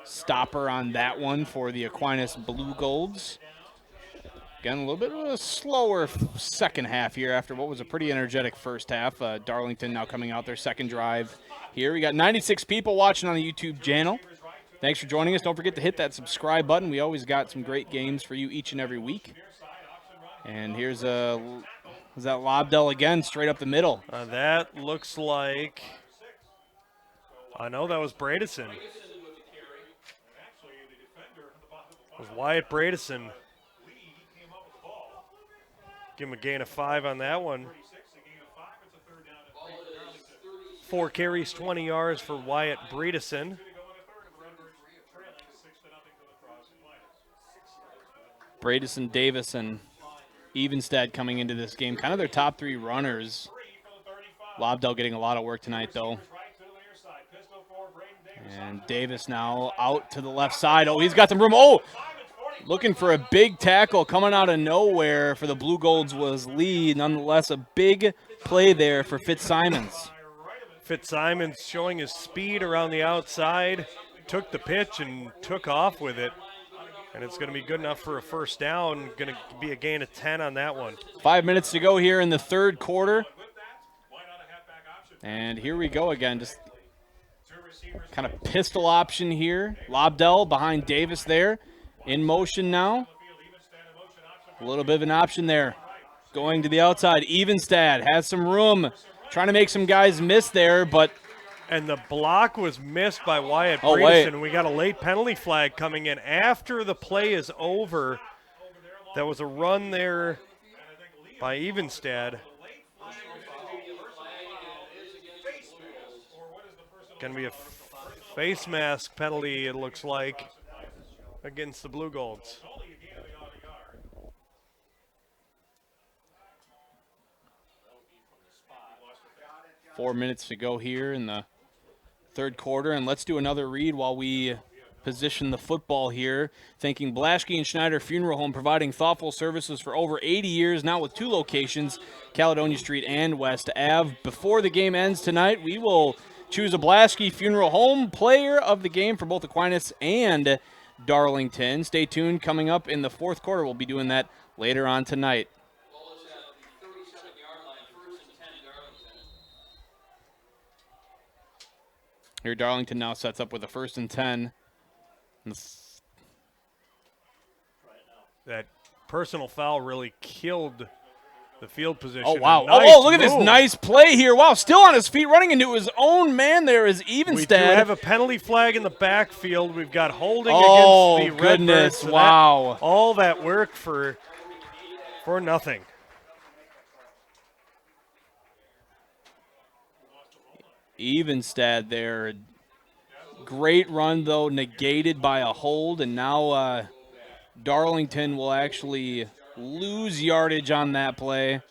stopper on that one for the Aquinas Blue Golds. Again, a little bit of a slower second half here after what was a pretty energetic first half. Darlington now coming out their second drive here. We got 96 people watching on the YouTube channel. Thanks for joining us. Don't forget to hit that subscribe button. We always got some great games for you each and every week. And here's was that Lobdell again, straight up the middle? That looks like, I know that was Bradison. It was Wyatt Bradison. Give him a gain of 5 on that one. 4 carries, 20 yards for Wyatt Bradison. Bradison, Davis, and Evenstad coming into this game. Kind of their top 3 runners. Lobdell getting a lot of work tonight, though. And Davis now out to the left side. Oh, he's got some room. Oh, looking for a big tackle coming out of nowhere for the Blue Golds was Lee. Nonetheless, a big play there for Fitzsimons. Fitzsimons showing his speed around the outside. Took the pitch and took off with it. And it's going to be good enough for a 1st down. Going to be a gain of 10 on that one. 5 minutes to go here in the 3rd quarter. And here we go again. Just kind of pistol option here. Lobdell behind Davis there. In motion now. A little bit of an option there. Going to the outside. Evenstad has some room. Trying to make some guys miss there, but... And the block was missed by Wyatt Bradison. We got a late penalty flag coming in after the play is over. There was a run there by Evenstad. Going to be a face mask penalty, it looks like, against the Blue Golds. Four minutes to go here in the 3rd quarter, and let's do another read while we position the football here. Thanking Blaschke and Schneider Funeral Home, providing thoughtful services for over 80 years, now with 2 locations, Caledonia Street and West Ave. Before the game ends tonight, we will choose a Blaschke Funeral Home player of the game for both Aquinas and Darlington. Stay tuned. Coming up in the 4th quarter, we'll be doing that later on tonight. Here Darlington now sets up with a 1st and 10. That personal foul really killed the field position. Oh, wow. Nice Look at this nice play here. Wow, still on his feet, running into his own man there is Evenstad. We do have a penalty flag in the backfield. We've got holding against the Redbirds. Goodness, So wow. All that work for nothing. Evenstad there. Great run, though, negated by a hold, and now Darlington will actually lose yardage on that play.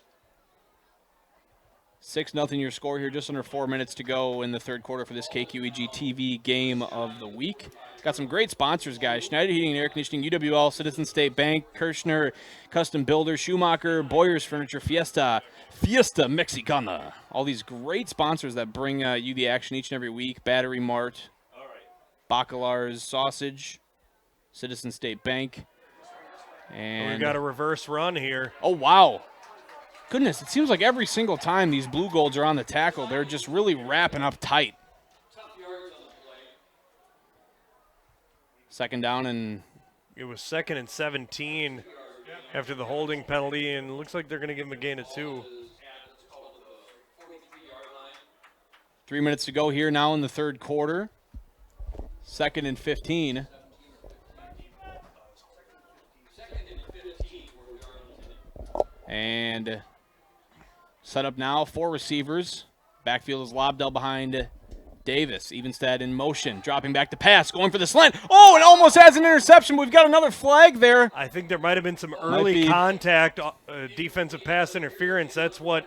6-0 your score here, just under 4 minutes to go in the third quarter for this KQEG TV game of the week. Got some great sponsors, guys. Schneider Heating and Air Conditioning, UWL, Citizen State Bank, Kirshner Custom Builder, Schumacher, Boyers Furniture, Fiesta Mexicana. All these great sponsors that bring you the action each and every week. Battery Mart, Bacalar's Sausage, Citizen State Bank. And we've got a reverse run here. Oh, wow. Goodness, it seems like every single time these Blue Golds are on the tackle, they're just really wrapping up tight. 2nd down, and it was 2nd and 17 after the holding penalty, and it looks like they're going to give him a gain of 2. 3 minutes to go here now in the third quarter. 2nd and 15. And set up now, 4 receivers. Backfield is lobbed out behind Davis. Evenstad in motion, dropping back to pass, going for the slant. Oh, it almost has an interception. We've got another flag there. I think there might have been some early contact, defensive pass interference. That's what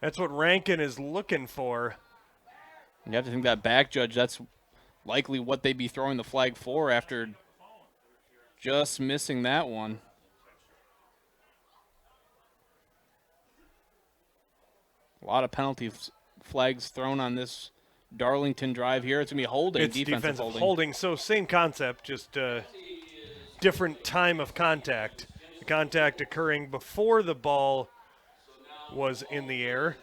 Rankin is looking for. You have to think that back judge, that's likely what they'd be throwing the flag for after just missing that one. A lot of penalty flags thrown on this Darlington drive here. It's going to be holding, it's defensive holding. So same concept, just different time of contact. The contact occurring before the ball was in the air.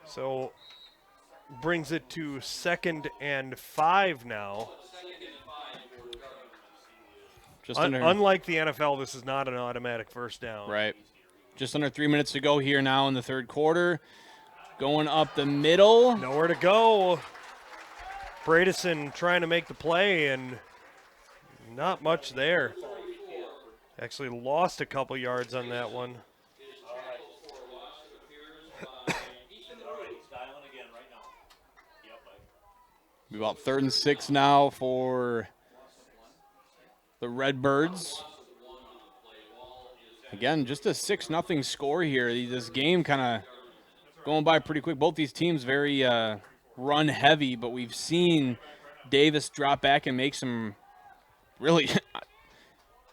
So brings it to 2nd and 5 now. Just unlike the NFL, this is not an automatic first down. Right. Just under 3 minutes to go here now in the third quarter. Going up the middle. Nowhere to go. Bradison trying to make the play, and not much there. Actually lost a couple yards on that one. About 3rd and 6 now for the Redbirds. Again, just a 6-0 score here. This game kind of going by pretty quick. Both these teams very run heavy, but we've seen Davis drop back and make some really,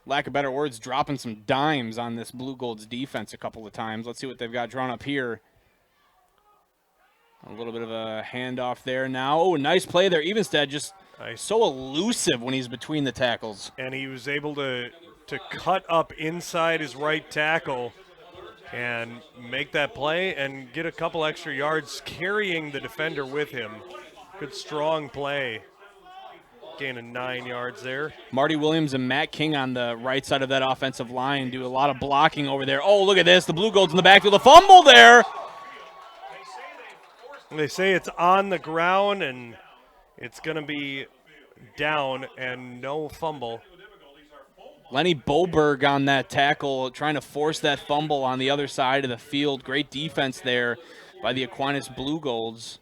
lack of better words, dropping some dimes on this Blue Gold's defense a couple of times. Let's see what they've got drawn up here. A little bit of a handoff there now. Oh, nice play there. Evenstad just so elusive when he's between the tackles. And he was able to cut up inside his right tackle and make that play and get a couple extra yards carrying the defender with him. Good, strong play. Gaining 9 yards there. Marty Williams and Matt King on the right side of that offensive line do a lot of blocking over there. Oh, look at this. The Blue Golds in the backfield. A fumble there. They say it's on the ground, and it's going to be down and no fumble. Lenny Boberg on that tackle, trying to force that fumble on the other side of the field. Great defense there by the Aquinas Blue Golds.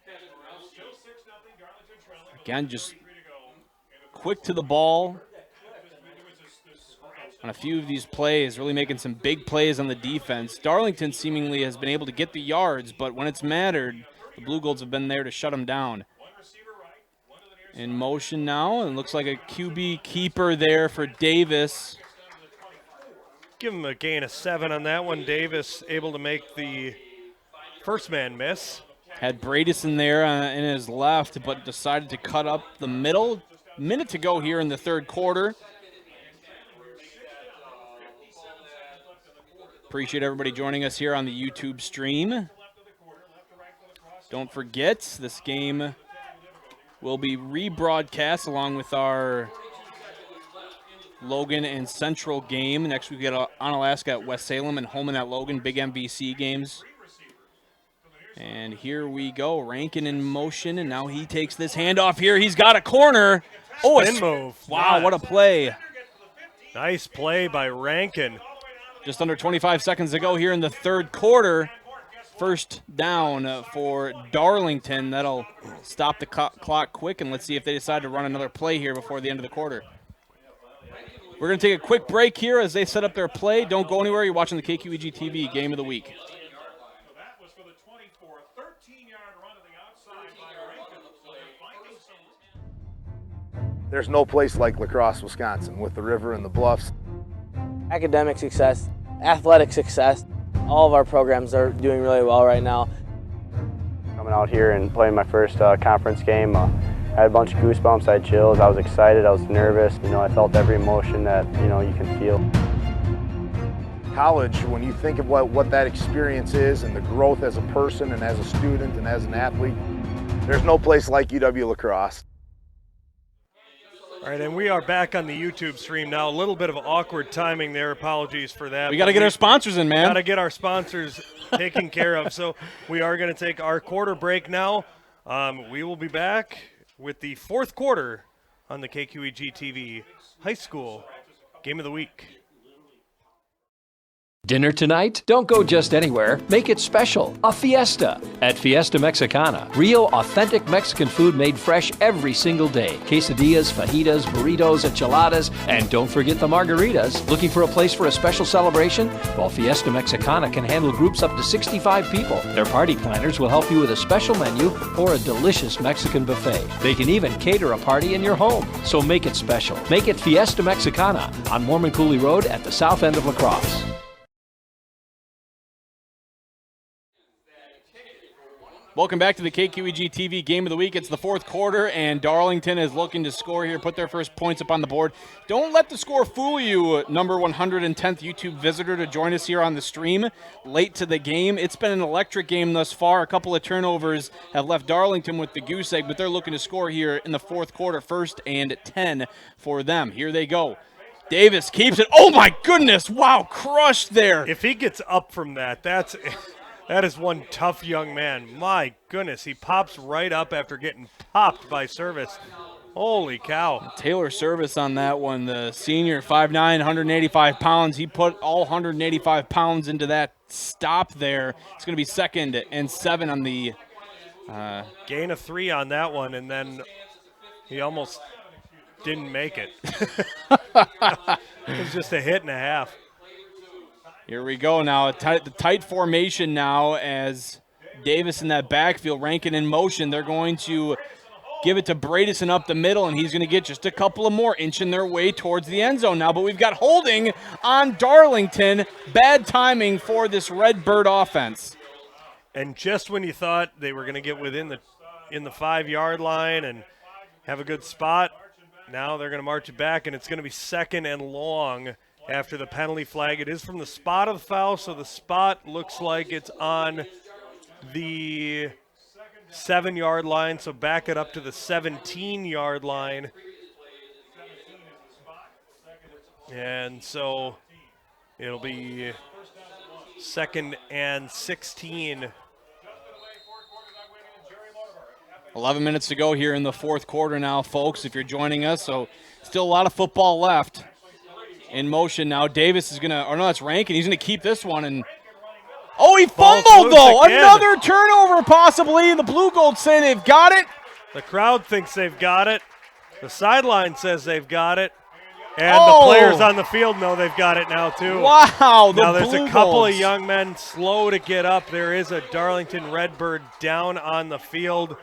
Again, just quick to the ball on a few of these plays, really making some big plays on the defense. Darlington seemingly has been able to get the yards, but when it's mattered, the Blue Golds have been there to shut them down. In motion now, and looks like a QB keeper there for Davis. Give him a gain of 7 on that one. Davis able to make the first man miss. Had Bradison there in his left, but decided to cut up the middle. Minute to go here in the third quarter. Appreciate everybody joining us here on the YouTube stream. Don't forget, this game will be rebroadcast along with our Logan and Central game. Next week we got Onalaska at West Salem and Holman at Logan, big MVC games. And here we go, Rankin in motion, and now he takes this handoff here. He's got a corner. Oh, spin move. Wow, Yes. what a play. Nice play by Rankin. Just under 25 seconds to go here in the third quarter. First down for Darlington. That'll stop the clock quick, and let's see if they decide to run another play here before the end of the quarter. We're going to take a quick break here as they set up their play. Don't go anywhere. You're watching the KQEG TV Game of the Week. There's no place like La Crosse, Wisconsin, with the river and the bluffs. Academic success, athletic success. All of our programs are doing really well right now. Coming out here and playing my first conference game, I had a bunch of goosebumps, I had chills, I was excited, I was nervous. I felt every emotion that, you can feel. College, when you think of what that experience is and the growth as a person and as a student and as an athlete, there's no place like UW La Crosse. All right, and we are back on the YouTube stream now. A little bit of awkward timing there. Apologies for that. We got to get our sponsors in, man. Got to get our sponsors taken care of. So we are going to take our quarter break now. We will be back with the fourth quarter on the KQEG TV High School Game of the Week. Dinner tonight? Don't go just anywhere. Make it special. A fiesta at Fiesta Mexicana. Real, authentic Mexican food made fresh every single day. Quesadillas, fajitas, burritos, enchiladas, and don't forget the margaritas. Looking for a place for a special celebration? Well, Fiesta Mexicana can handle groups up to 65 people. Their party planners will help you with a special menu or a delicious Mexican buffet. They can even cater a party in your home. So make it special. Make it Fiesta Mexicana on Mormon Cooley Road at the south end of La Crosse. Welcome back to the KQEG TV Game of the Week. It's the fourth quarter, and Darlington is looking to score here, put their first points up on the board. Don't let the score fool you, number 110th YouTube visitor to join us here on the stream late to the game. It's been an electric game thus far. A couple of turnovers have left Darlington with the goose egg, but they're looking to score here in the fourth quarter, 1st and 10 for them. Here they go. Davis keeps it. Oh, my goodness. Wow, crushed there. If he gets up from that, that is one tough young man. My goodness, he pops right up after getting popped by Service. Holy cow. Taylor Service on that one, the senior, 5'9", 185 pounds. He put all 185 pounds into that stop there. It's going to be 2nd and 7 on the gain of 3 on that one, and then he almost didn't make it. It was just a hit and a half. Here we go now, the tight formation now as Davis in that backfield, Rankin in motion. They're going to give it to Bradison up the middle, and he's going to get just a couple of more, inching their way towards the end zone now. But we've got holding on Darlington. Bad timing for this Redbird offense. And just when you thought they were going to get within the 5-yard line and have a good spot, now they're going to march it back, and it's going to be 2nd and long. After the penalty flag. It is from the spot of the foul, so the spot looks like it's on the 7-yard line, so back it up to the 17-yard line. And so it'll be 2nd and 16. 11 minutes to go here in the fourth quarter now, folks, if you're joining us, so still a lot of football left. In motion now. Davis is going to, or no, that's Rankin. He's going to keep this one. And oh, he fumbled, though. Again. Another turnover, possibly. The Blue Gold say they've got it. The crowd thinks they've got it. The sideline says they've got it. And the players on the field know they've got it now, too. Wow. Now, there's a couple of young men slow to get up. There is a Darlington Redbird down on the field.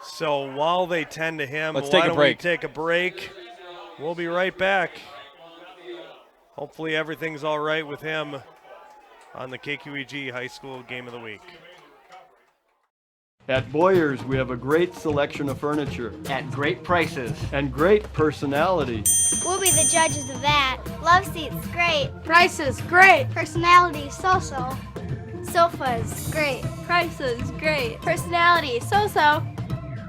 So while they tend to him, why don't we take a break? We'll be right back. Hopefully everything's all right with him on the KQEG High School Game of the Week. At Boyers, we have a great selection of furniture. At great prices. And great personality. We'll be the judges of that. Love seats, great. Prices, great. Personality, so-so. Sofas, great. Prices, great. Personality, so-so.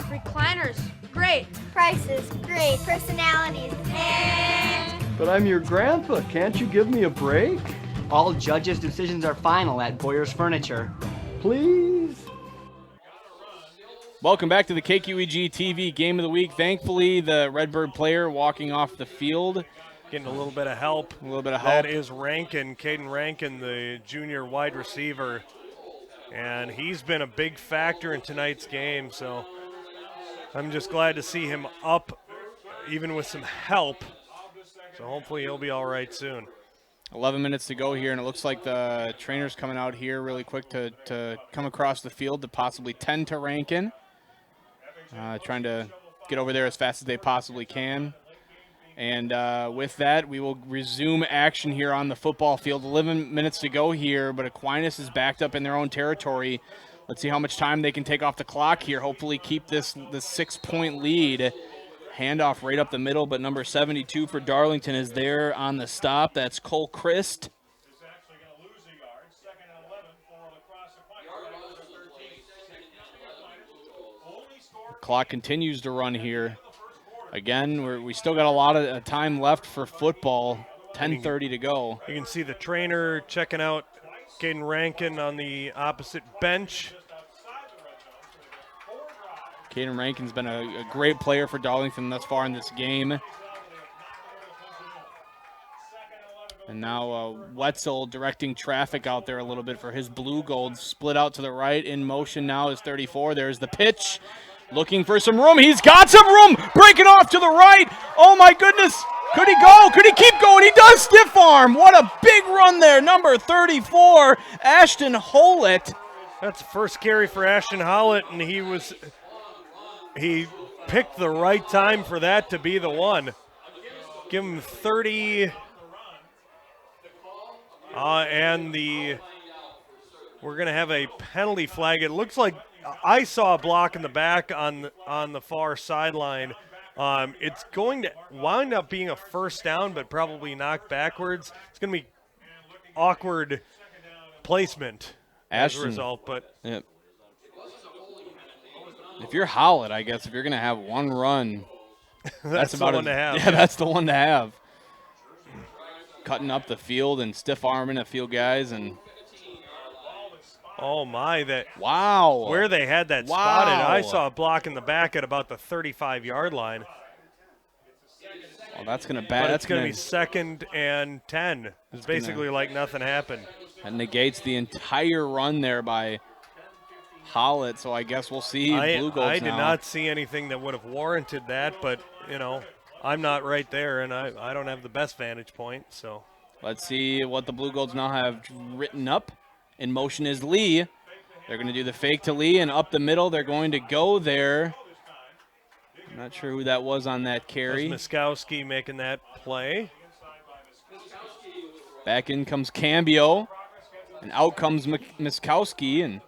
Recliners, great. Prices, great. Personalities, But I'm your grandpa. Can't you give me a break? All judges' decisions are final at Boyers Furniture. Please? Welcome back to the KQEG TV Game of the Week. Thankfully, the Redbird player walking off the field. Getting a little bit of help. A little bit of help. That is Rankin, Caden Rankin, the junior wide receiver. And he's been a big factor in tonight's game, so I'm just glad to see him up, even with some help. So hopefully he'll be all right soon. 11 minutes to go here, and it looks like the trainer's coming out here really quick to come across the field to possibly tend to Rankin. Trying to get over there as fast as they possibly can. And with that, we will resume action here on the football field. 11 minutes to go here, but Aquinas is backed up in their own territory. Let's see how much time they can take off the clock here. Hopefully keep this 6-point lead. Handoff right up the middle, but number 72 for Darlington is there on the stop. That's Cole Christ. Clock continues to run here. Again, we still got a lot of time left for football. 10:30 to go. You can see the trainer checking out Caden Rankin on the opposite bench. Caden Rankin's been a great player for Darlington thus far in this game. And now Wetzel directing traffic out there a little bit for his Blue Gold. Split out to the right. In motion now is 34. There's the pitch. Looking for some room. He's got some room. Breaking off to the right. Oh, my goodness. Could he go? Could he keep going? He does stiff arm. What a big run there. Number 34, Ashton Hollett. That's the first carry for Ashton Hollett, and he picked the right time for that to be the one. Give him 30. And we're going to have a penalty flag. It looks like I saw a block in the back on the far sideline. It's going to wind up being a first down, but probably knocked backwards. It's going to be awkward placement as a result. But yep. If you're Howlett, I guess, if you're going to have one run, that's about the one to have. Yeah, that's the one to have. Cutting up the field and stiff arming a few guys and. Oh my! Wow! Where they had that spotted, I saw a block in the back at about the 35-yard line. Well, that's going to That's going to be 2nd and 10. It's basically like nothing happened. That negates the entire run there by Hollett. So I guess we'll see Blue Golds now. I did not see anything that would have warranted that, but I'm not right there, and I don't have the best vantage point. So let's see what the Blue Golds now have written up. In motion is Lee. They're going to do the fake to Lee, and up the middle, they're going to go there. I'm not sure who that was on that carry. Miskowski making that play. Back in comes Cambio, and out comes Miskowski, and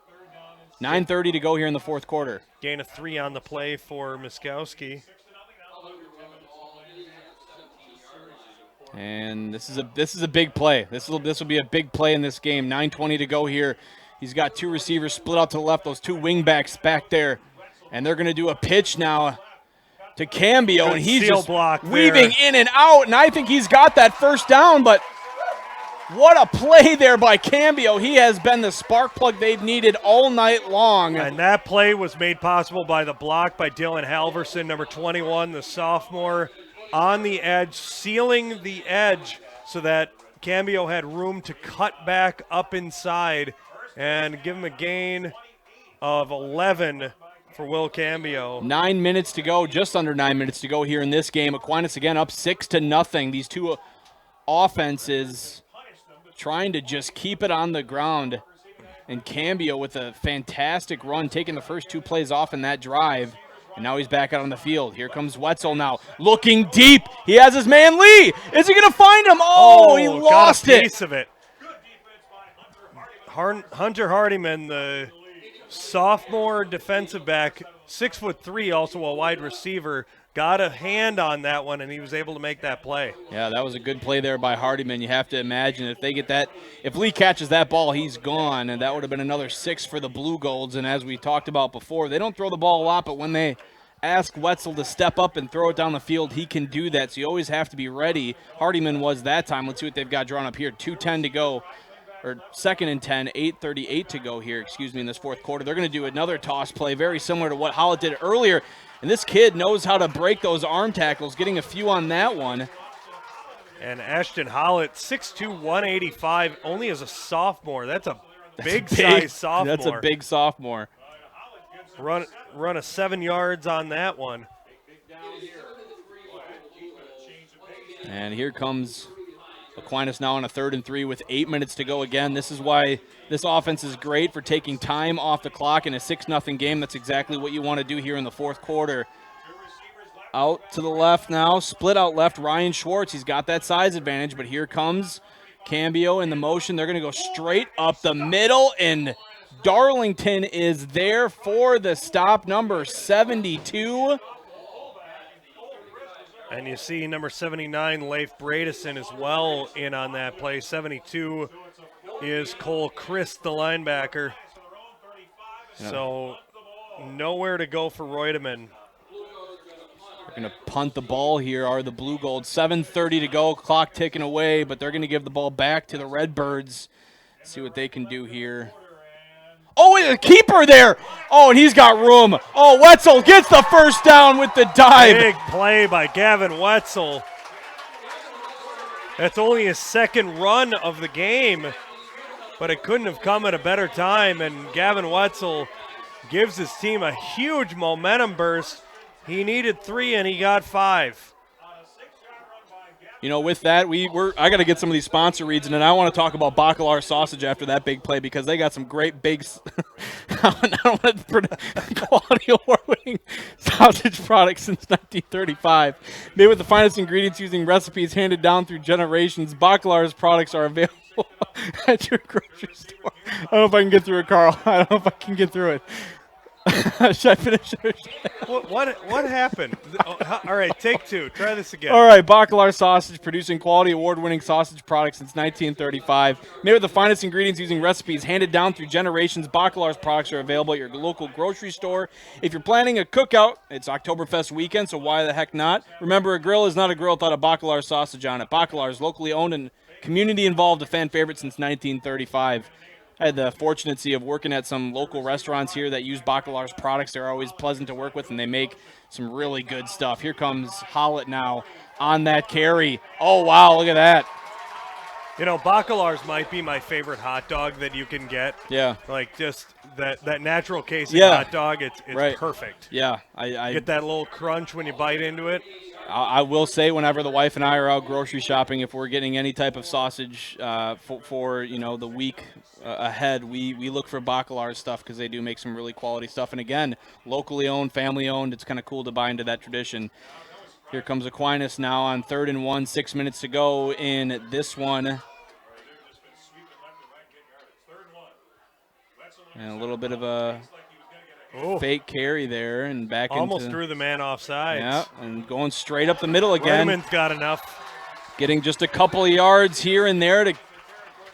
9:30 to go here in the fourth quarter. Gain of 3 on the play for Miskowski. And this is a big play. This will be a big play in this game. 9:20 to go here. He's got 2 receivers split out to the left. Those 2 wingbacks back there, and they're going to do a pitch now to Cambio, and he's just weaving in and out. And I think he's got that first down. But what a play there by Cambio! He has been the spark plug they've needed all night long. And that play was made possible by the block by Dylan Halverson, number 21, the sophomore. On the edge, sealing the edge so that Cambio had room to cut back up inside and give him a gain of 11 for Will Cambio. 9 minutes to go, just under 9 minutes to go here in this game. Aquinas again up 6-0. These two offenses trying to just keep it on the ground. And Cambio with a fantastic run, taking the first 2 plays off in that drive. And now he's back out on the field. Here comes Wetzel now, looking deep. He has his man Lee. Is he going to find him? Oh, he lost got a piece of it. Hunter Hardiman, the sophomore defensive back, 6'3", also a wide receiver, got a hand on that one, and he was able to make that play. Yeah, that was a good play there by Hardiman. You have to imagine if they get that, if Lee catches that ball, he's gone, and that would have been another 6 for the Blue Golds. And as we talked about before, they don't throw the ball a lot, but when they ask Wetzel to step up and throw it down the field, he can do that. So you always have to be ready. Hardiman was that time. Let's see what they've got drawn up here. 2:10 to go, or 2nd and 10, 8:38 to go here, in this fourth quarter. They're going to do another toss play, very similar to what Hollett did earlier. And this kid knows how to break those arm tackles, getting a few on that one. And Ashton Hollett, 6'2", 185, only as a sophomore. That's a big-size sophomore. That's a big sophomore. Run a 7 yards on that one. And here comes Aquinas now on a 3rd and 3 with 8 minutes to go again. This is why this offense is great for taking time off the clock in a 6-0 game. That's exactly what you want to do here in the fourth quarter. Out to the left now, split out left, Ryan Schwartz. He's got that size advantage, but here comes Cambio in the motion. They're going to go straight up the middle, and Darlington is there for the stop, number 72. And you see number 79, Leif Bredesen, as well in on that play. 72 is Cole Christ, the linebacker. Yeah. So nowhere to go for Reutemann. They're going to punt the ball here, are the Blue Golds. 7:30 to go, clock ticking away, but they're going to give the ball back to the Redbirds. See what they can do here. Oh, wait, the keeper there. Oh, and he's got room. Oh, Wetzel gets the first down with the dive. Big play by Gavin Wetzel. That's only his 2nd run of the game, but it couldn't have come at a better time, and Gavin Wetzel gives his team a huge momentum burst. He needed 3, and he got 5. You know, with that, I got to get some of these sponsor reads, and then I want to talk about Bacalar Sausage after that big play because they got some great big quality award-winning sausage products since 1935. Made with the finest ingredients using recipes handed down through generations, Bacalar's products are available at your grocery store. I don't know if I can get through it, Carl. I don't know if I can get through it. Should I finish? What happened? All right, take 2. Try this again. All right, Bacalar Sausage, producing quality award-winning sausage products since 1935. Made with the finest ingredients using recipes handed down through generations, Bacalar's products are available at your local grocery store. If you're planning a cookout, it's Oktoberfest weekend, so why the heck not? Remember, a grill is not a grill without a Bacalar sausage on it. Bacalar is locally owned and community-involved, a fan favorite since 1935. I had the fortunate of working at some local restaurants here that use Bacalar's products. They're always pleasant to work with, and they make some really good stuff. Here comes Hollett now on that carry. Oh, wow, look at that. You know, Bacalar's might be my favorite hot dog that you can get. Yeah. Like just that natural casing hot dog, it's right. Perfect. Yeah. I get that little crunch when you bite into it. I will say, whenever the wife and I are out grocery shopping, if we're getting any type of sausage for the week ahead, we look for Bacalar stuff because they do make some really quality stuff. And again, locally owned, family owned. It's kind of cool to buy into that tradition. Here comes Aquinas now on 3rd and 1, 6 minutes to go in this one. And a little bit of a fake carry there and back almost threw the man offside. Yeah, and going straight up the middle again. Reutemann's got enough. Getting just a couple of yards here and there to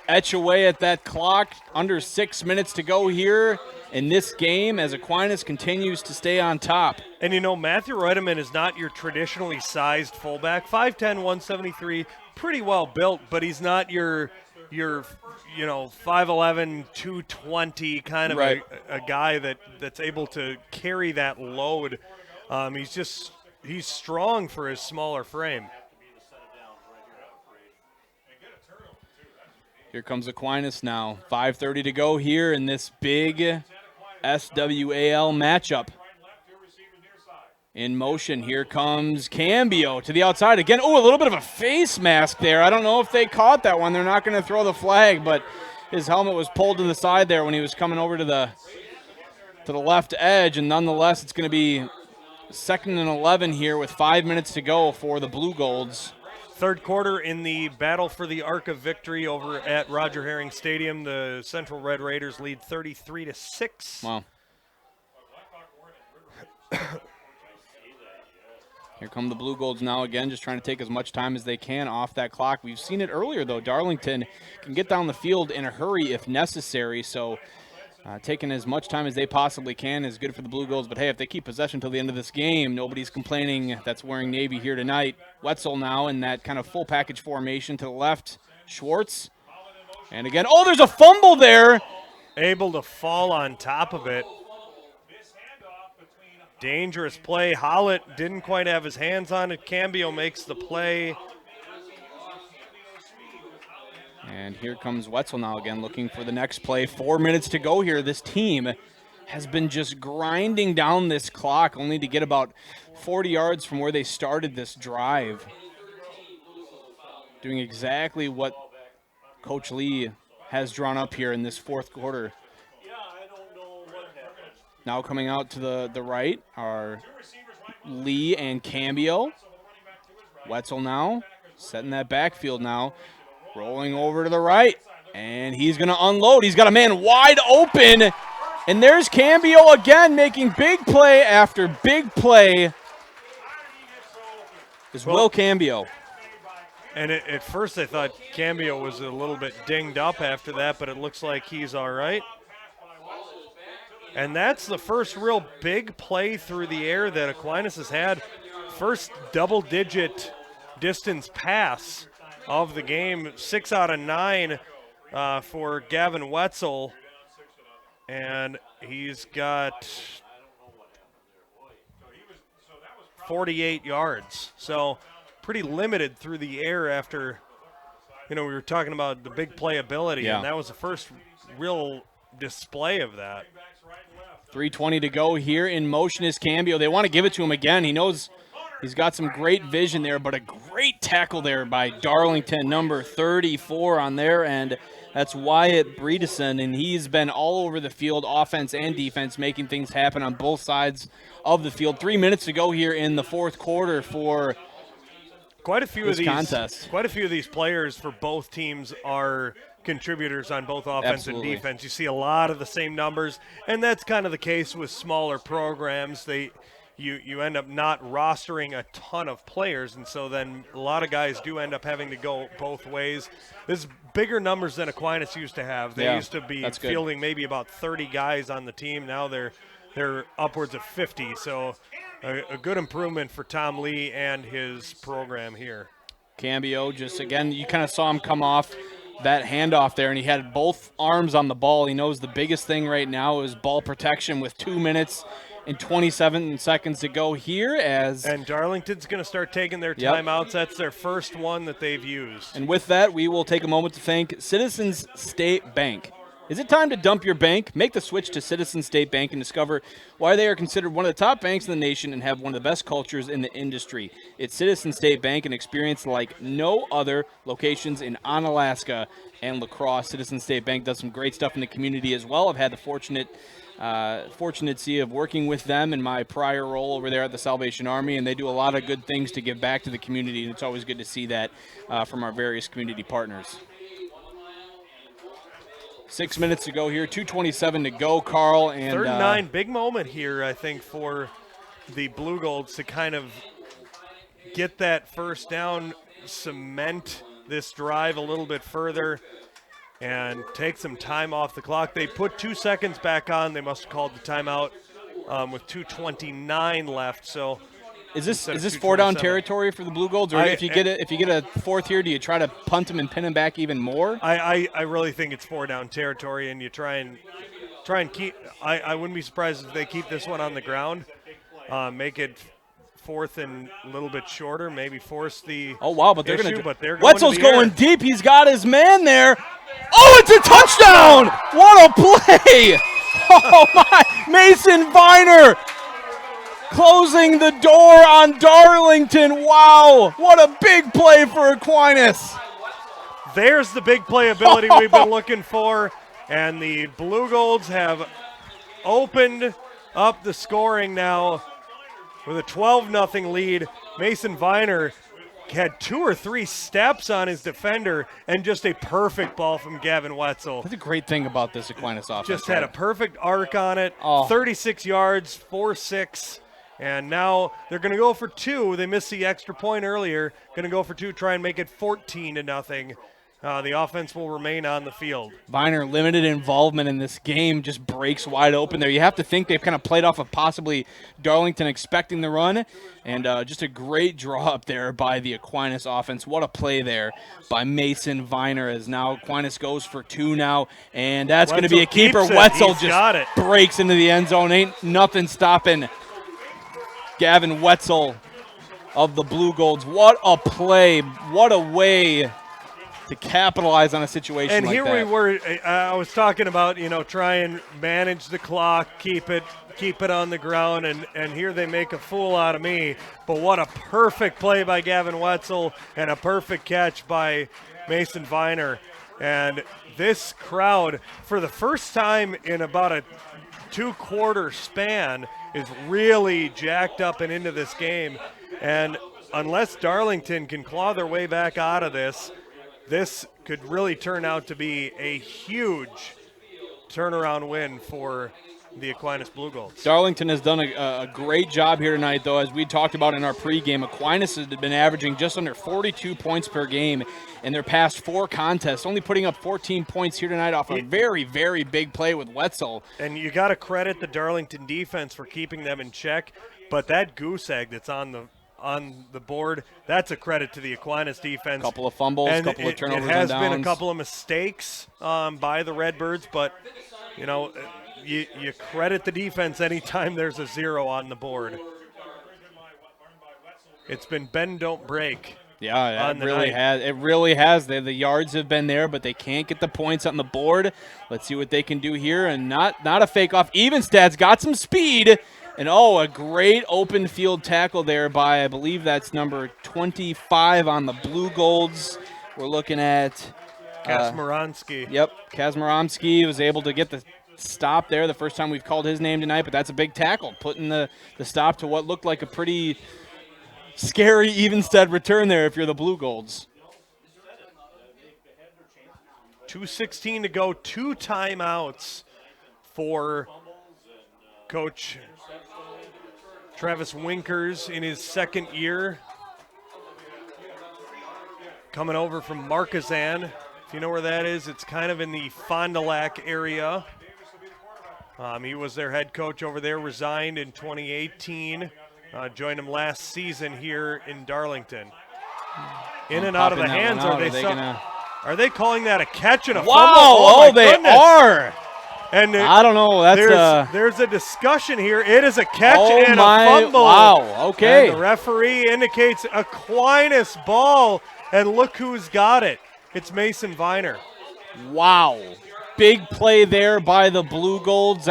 etch away at that clock. Under 6 minutes to go here in this game as Aquinas continues to stay on top. And you know, Matthew Reutemann is not your traditionally sized fullback. 5'10", 173, pretty well built, but he's not your 5'11", 220 kind of right. a guy that's able to carry that load. He's strong for his smaller frame. Here comes Aquinas now. 5:30 to go here in this big SWAL matchup. In motion, here comes Cambio to the outside again. Oh, a little bit of a face mask there. I don't know if they caught that one. They're not going to throw the flag, but his helmet was pulled to the side there when he was coming over to the left edge, and nonetheless, it's going to be 2nd and 11 here with 5 minutes to go for the Blue Golds. Third quarter in the battle for the Arc of Victory over at Roger Herring Stadium. The Central Red Raiders lead 33-6. Wow. Here come the Blue Golds now again, just trying to take as much time as they can off that clock. We've seen it earlier, though. Darlington can get down the field in a hurry if necessary, so taking as much time as they possibly can is good for the Blue Golds. But, hey, if they keep possession until the end of this game, nobody's complaining that's wearing Navy here tonight. Wetzel now in that kind of full package formation to the left. Schwartz. And again, oh, there's a fumble there. Able to fall on top of it. Dangerous play. Hollett didn't quite have his hands on it. Cambio makes the play. And here comes Wetzel now again looking for the next play. 4 minutes to go here. This team has been just grinding down this clock only to get about 40 yards from where they started this drive. Doing exactly what Coach Lee has drawn up here in this fourth quarter. Now coming out to the right are Lee and Cambio. Wetzel now setting that backfield now. Rolling over to the right, and he's going to unload. He's got a man wide open, and there's Cambio again making big play after big play. Is Will Cambio. And at first I thought Cambio was a little bit dinged up after that, but it looks like he's all right. And that's the first real big play through the air that Aquinas has had. First double-digit distance pass of the game, 6 out of 9 for Gavin Wetzel, and he's got 48 yards. So pretty limited through the air after, we were talking about the big playability, and that was the first real display of that. 3:20 to go here. In motion is Cambio. They want to give it to him again. He knows he's got some great vision there, but a great tackle there by Darlington, number 34 on their end. That's Wyatt Bredeson, and he's been all over the field, offense and defense, making things happen on both sides of the field. 3 minutes to go here in the fourth quarter for quite a few this of these contest. Quite a few of these players for both teams are contributors on both offense and defense. You see a lot of the same numbers, and that's kind of the case with smaller programs. You end up not rostering a ton of players, and so then a lot of guys do end up having to go both ways. This is bigger numbers than Aquinas used to have. They used to be fielding maybe about 30 guys on the team. Now they're upwards of 50, so a good improvement for Tom Lee and his program here. Cambio just, again, you kind of saw him come off that handoff there, and he had both arms on the ball. He knows the biggest thing right now is ball protection with 2 minutes and 27 seconds to go here. And Darlington's going to start taking their timeouts. That's their first one that they've used. And with that, we will take a moment to thank Citizens State Bank. Is it time to dump your bank? Make the switch to Citizens State Bank and discover why they are considered one of the top banks in the nation and have one of the best cultures in the industry. It's Citizens State Bank, an experience like no other. Locations in Onalaska and La Crosse. Citizens State Bank does some great stuff in the community as well. I've had the fortunacy of working with them in my prior role over there at the Salvation Army, and they do a lot of good things to give back to the community, and it's always good to see that from our various community partners. 6 minutes to go here, 2:27 to go, Carl. And 3rd and 9, big moment here, I think, for the Blue Golds to kind of get that first down, cement this drive a little bit further, and take some time off the clock. They put 2 seconds back on. They must have called the timeout with 2:29 left. So is this 4 down territory for the Blue Golds, or if you get a fourth here, do you try to punt them and pin them back even more? I really think it's 4 down territory, and you try and keep. I wouldn't be surprised if they keep this one on the ground, make it 4th and a little bit shorter, maybe force the but they're issue, going to. Wetzel's going deep. He's got his man there. Oh, it's a touchdown! What a play! Oh my! Mason Viner closing the door on Darlington. Wow, what a big play for Aquinas. There's the big playability we've been looking for, and the Blue Golds have opened up the scoring now with a 12-0 lead. Mason Viner had 2 or 3 steps on his defender and just a perfect ball from Gavin Wetzel. That's a great thing about this Aquinas offense. Just had a perfect arc on it, 36 yards, 4-6. And now they're going to go for 2. They missed the extra point earlier. Going to go for 2, try and make it 14-0. The offense will remain on the field. Viner, limited involvement in this game, just breaks wide open there. You have to think they've kind of played off of possibly Darlington expecting the run, and just a great draw up there by the Aquinas offense. What a play there by Mason Viner, as now Aquinas goes for 2 now, and that's going to be a keeper. Wetzel just breaks into the end zone. Ain't nothing stopping Gavin Wetzel of the Blue Golds. What a play. What a way to capitalize on a situation and like that. And here we were, I was talking about, try and manage the clock, keep it on the ground, and here they make a fool out of me. But what a perfect play by Gavin Wetzel and a perfect catch by Mason Viner. And this crowd, for the first time in about a 2-quarter span, is really jacked up and into this game. And unless Darlington can claw their way back out of this could really turn out to be a huge turnaround win for the Aquinas Blue Golds. Darlington has done a great job here tonight, though. As we talked about in our pregame, Aquinas has been averaging just under 42 points per game in their past 4 contests, only putting up 14 points here tonight off a very, very big play with Wetzel. And you got to credit the Darlington defense for keeping them in check, but that goose egg that's on the board, that's a credit to the Aquinas defense. Couple of fumbles, and couple of turnovers It has on been downs. a couple of mistakes by the Redbirds, but, you credit the defense anytime there's a 0 on the board. It's been bend, don't break. Yeah, it really has. It really has. The yards have been there, but they can't get the points on the board. Let's see what they can do here, and not a fake off. Evenstad's got some speed. And, a great open field tackle there by, I believe that's number 25 on the Blue Golds. We're looking at Kazmiransky. Yep, Kazmiransky was able to get the stop there the first time we've called his name tonight, but that's a big tackle, putting the stop to what looked like a pretty scary Evenstead return there if you're the Blue Golds. 2:16 to go, 2 timeouts for Coach Travis Winkers in his second year. Coming over from Marquezan. If you know where that is, it's kind of in the Fond du Lac area. He was their head coach over there, resigned in 2018. Joined him last season here in Darlington. In and out of the hands. Are they calling that a catch and a fumble? Oh, they are. And I don't know. There's a discussion here. It is a catch and a fumble. Wow, okay. And the referee indicates Aquinas ball, and look who's got it. It's Mason Viner. Wow. Big play there by the Blue Golds.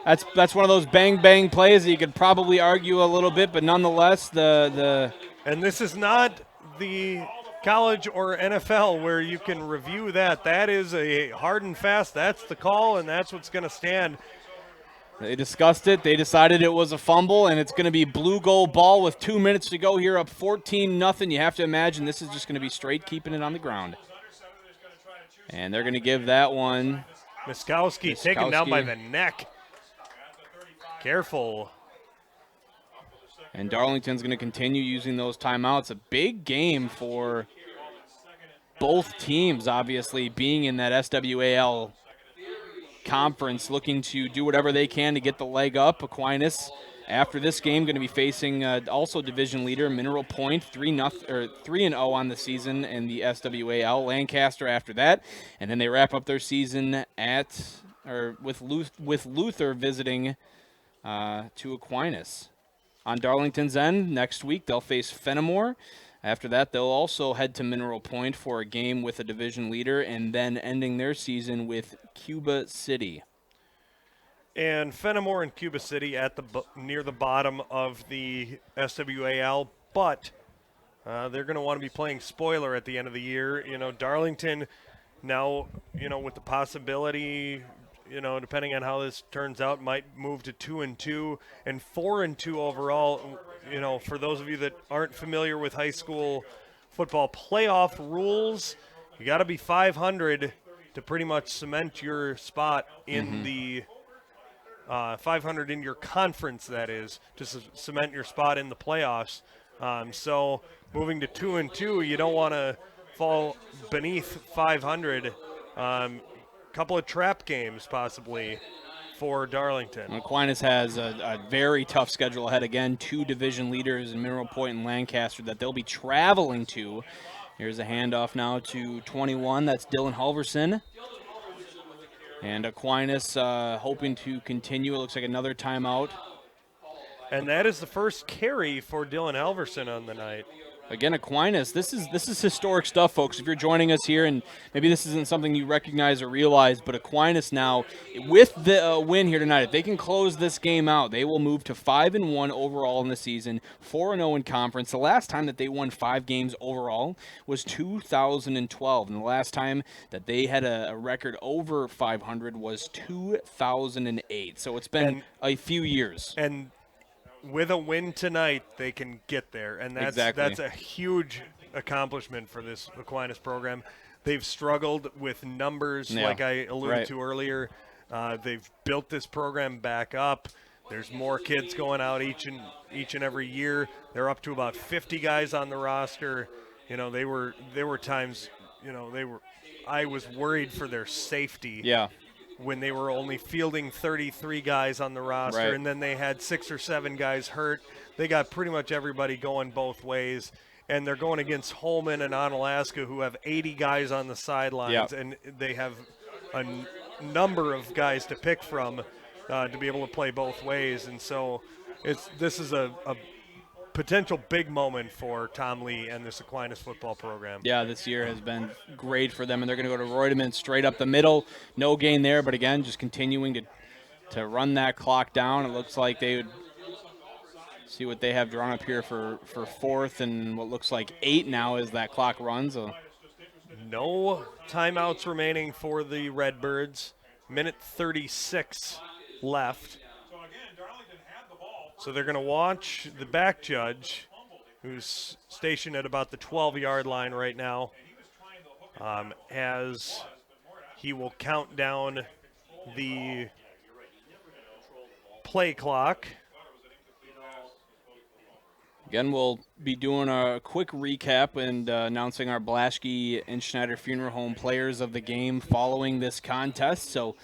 That's one of those bang-bang plays that you could probably argue a little bit, but nonetheless, And this is not the college or NFL where you can review that. That is a hard and fast. That's the call, and that's what's going to stand. They discussed it. They decided it was a fumble, and it's going to be Blue Gold ball with 2 minutes to go here, up 14-0. You have to imagine this is just going to be straight keeping it on the ground. And they're going to give that one. Miskowski taken down by the neck. Careful. And Darlington's going to continue using those timeouts. A big game for both teams, obviously, being in that SWAL conference, looking to do whatever they can to get the leg up. Aquinas, after this game, going to be facing also division leader Mineral Point, 3-0 on the season in the SWAL. Lancaster after that, and then they wrap up their season with Luther visiting to Aquinas. On Darlington's end, next week they'll face Fenimore. After that, they'll also head to Mineral Point for a game with a division leader, and then ending their season with Cuba City. And Fenimore and Cuba City at near the bottom of the SWAL, but they're going to want to be playing spoiler at the end of the year. Darlington now, with the possibility, depending on how this turns out, might move to 2-2 and 4-2 overall. for those of you that aren't familiar with high school football playoff rules, you got to be 500 to pretty much cement your spot in the 500 in your conference, that is, to cement your spot in the playoffs. So moving to 2-2, you don't want to fall beneath 500. Couple of trap games possibly for Darlington. Aquinas has a very tough schedule ahead. Again, 2 division leaders in Mineral Point and Lancaster that they'll be traveling to. Here's a handoff now to 21. That's Dylan Halverson. And Aquinas hoping to continue. It looks like another timeout. And that is the first carry for Dylan Halverson on the night. Again, Aquinas, this is historic stuff, folks. If you're joining us here, and maybe this isn't something you recognize or realize, but Aquinas now, with the win here tonight, if they can close this game out, they will move to 5-1 overall in the season, 4-0 in conference. The last time that they won 5 games overall was 2012, and the last time that they had a record over 500 was 2008. So it's been a few years. And with a win tonight, they can get there, and that's a huge accomplishment for this Aquinas program. They've struggled with numbers, like I alluded to earlier. They've built this program back up. There's more kids going out each and every year. They're up to about 50 guys on the roster. There were times, I was worried for their safety. Yeah. When they were only fielding 33 guys on the roster, and then they had 6 or 7 guys hurt. They got pretty much everybody going both ways, and they're going against Holman and Onalaska, who have 80 guys on the sidelines, and they have a number of guys to pick from to be able to play both ways. And so this is a potential big moment for Tom Lee and this Aquinas football program. Yeah, this year has been great for them, and they're going to go to Reutemann straight up the middle. No gain there, but again, just continuing to run that clock down. It looks like they would see what they have drawn up here for 4th and what looks like 8 now as that clock runs. No timeouts remaining for the Redbirds. Minute 36 left. So they're going to watch the back judge, who's stationed at about the 12-yard line right now, as he will count down the play clock. Again, we'll be doing a quick recap and announcing our Blaschke and Schneider Funeral Home players of the game following this contest. So,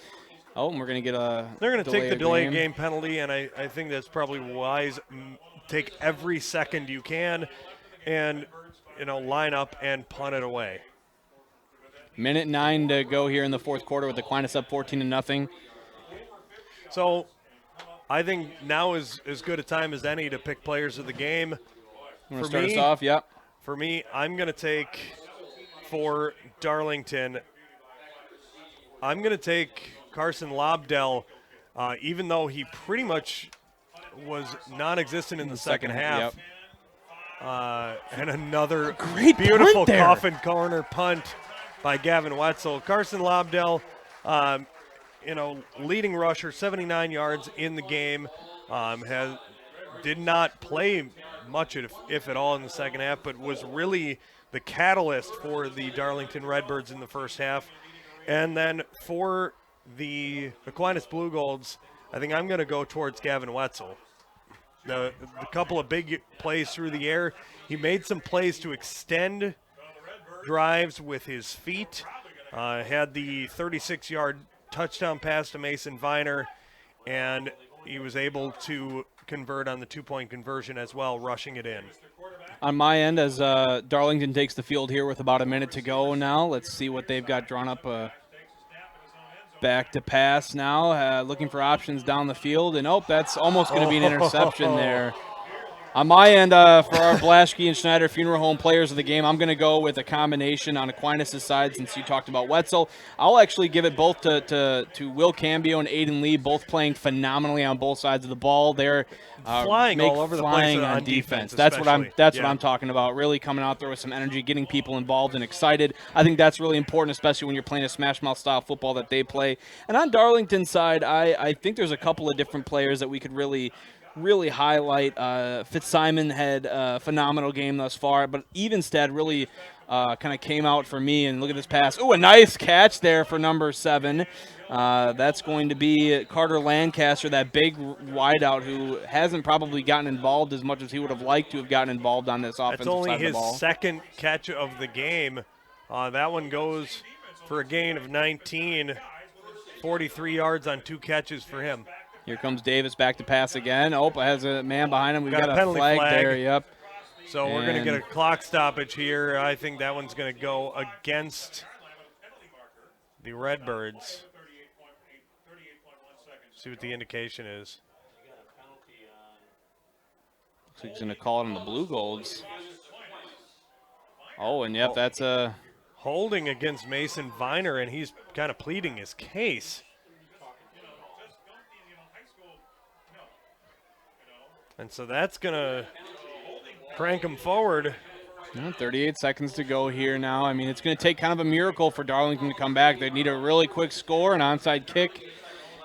we're going to get a They're going to take the delay game penalty, and I think that's probably wise. Take every second you can and, line up and punt it away. Minute 9 to go here in the 4th quarter with Aquinas up 14-0. So I think now is as good a time as any to pick players of the game. You want to start us off? Yep. For me, I'm going to take, for Darlington, I'm going to take Carson Lobdell, even though he pretty much was non-existent in the second half. And another great beautiful coffin corner punt by Gavin Wetzel. Carson Lobdell, leading rusher, 79 yards in the game, did not play much, if at all, in the second half, but was really the catalyst for the Darlington Redbirds in the first half. And then for the Aquinas Blue Golds, I think I'm going to go towards Gavin Wetzel. The couple of big plays through the air. He made some plays to extend drives with his feet. Had the 36-yard touchdown pass to Mason Viner, and he was able to convert on the 2-point conversion as well, rushing it in. On my end, as Darlington takes the field here with about a minute to go now, let's see what they've got drawn up. Back to pass now, looking for options down the field, and that's almost going to be an interception there. On my end, for our Blaschke and Schneider Funeral Home players of the game, I'm going to go with a combination on Aquinas' side since you talked about Wetzel. I'll actually give it both to Will Cambio and Aiden Lee, both playing phenomenally on both sides of the ball. They're flying all over the place on defense. That's what I'm talking about. Really coming out there with some energy, getting people involved and excited. I think that's really important, especially when you're playing a smash mouth style football that they play. And on Darlington's side, I think there's a couple of different players that we could really really highlight. Fitzsimon had a phenomenal game thus far, but Evenstead really kind of came out for me. And look at this pass. Oh, a nice catch there for number 7. That's going to be Carter Lancaster, that big wideout who hasn't probably gotten involved as much as he would have liked to have gotten involved on this offensive That's only side of the his ball. second catch of the game. That one goes for a gain of 19, 43 yards on 2 catches for him. Here comes Davis back to pass again. Oh, has a man behind him. We've got a penalty flag there. Yep. So we're going to get a clock stoppage here. I think that one's going to go against the Redbirds. See what the indication is. Looks like he's going to call it on the Blue Golds. Oh, and yep, that's a holding against Mason Viner, and he's kind of pleading his case. And so that's going to crank him forward. 38 seconds to go here now. I mean, it's going to take kind of a miracle for Darlington to come back. They need a really quick score, an onside kick,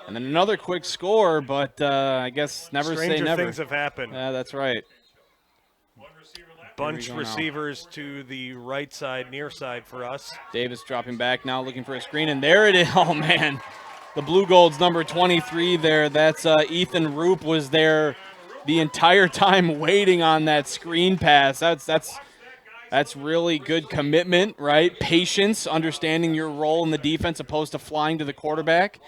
and then another quick score, but I guess never say never. Stranger things have happened. Yeah, that's right. Bunch receivers to the right side, near side for us. Davis dropping back now, looking for a screen, and there it is. Oh, man. The Blue Golds, number 23 there. That's Ethan Roop was there the entire time waiting on that screen pass. That's really good commitment, right? Patience, understanding your role in the defense opposed to flying to the quarterback.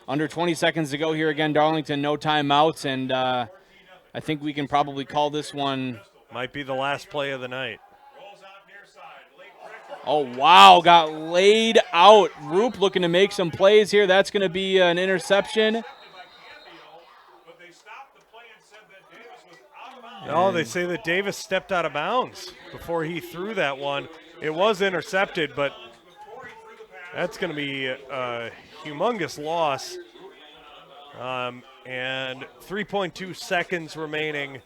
Under 20 seconds to go here again, Darlington, no timeouts, and I think we can probably call this one. Might be the last play of the night. Oh, wow, got laid out. Roop looking to make some plays here. That's going to be an interception. No, they say that Davis stepped out of bounds before he threw that one. It was intercepted, but that's going to be a humongous loss. And 3.2 seconds remaining.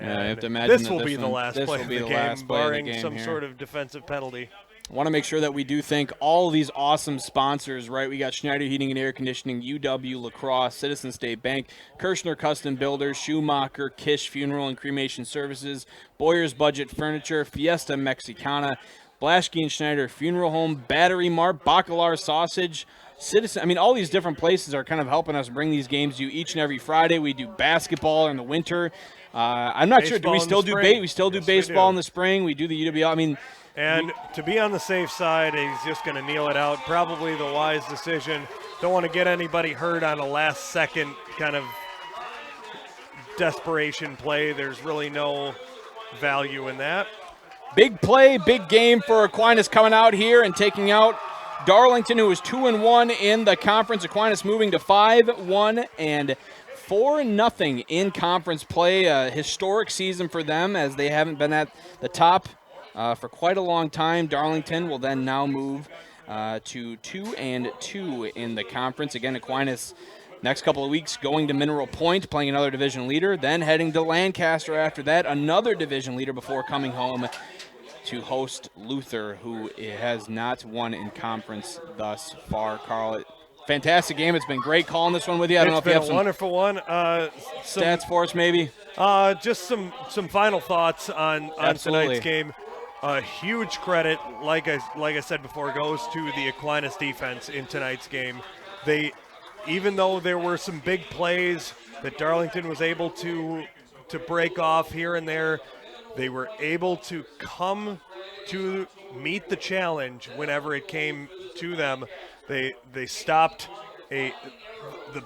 Yeah, you have to imagine this will be the last play of the game, barring some here. sort of defensive penalty. I want to make sure that we do thank all these awesome sponsors, right? We got Schneider Heating and Air Conditioning, UW Lacrosse, Citizen State Bank, Kirshner Custom Builders, Schumacher, Kish Funeral and Cremation Services, Boyer's Budget Furniture, Fiesta Mexicana, Blaschke and Schneider Funeral Home, Battery Mart, Bacalar Sausage, Citizen. I mean, all these different places are kind of helping us bring these games to you each and every Friday. We do basketball in the winter. I'm not sure. Do we still do we still do baseball in the spring? We do the UWL. I mean, and to be on the safe side, he's just going to kneel it out. Probably the wise decision. Don't want to get anybody hurt on a last-second kind of desperation play. There's really no value in that. Big play, big game for Aquinas coming out here and taking out Darlington, who was 2-1 in the conference. Aquinas moving to 5-1 and 4-0 in conference play. A historic season for them as they haven't been at the top for quite a long time. Darlington will then now move to 2-2 in the conference. Again, Aquinas next couple of weeks going to Mineral Point, playing another division leader, then heading to Lancaster after that, another division leader before coming home to host Luther, who has not won in conference thus far. Carl, fantastic game. It's been great calling this one with you. I don't know if you have some wonderful one. Stats for us, maybe. Just some final thoughts on tonight's game. Huge credit, like I said before, goes to the Aquinas defense in tonight's game. Even though there were some big plays that Darlington was able to break off here and there, they were able to come to meet the challenge whenever it came to them. They stopped the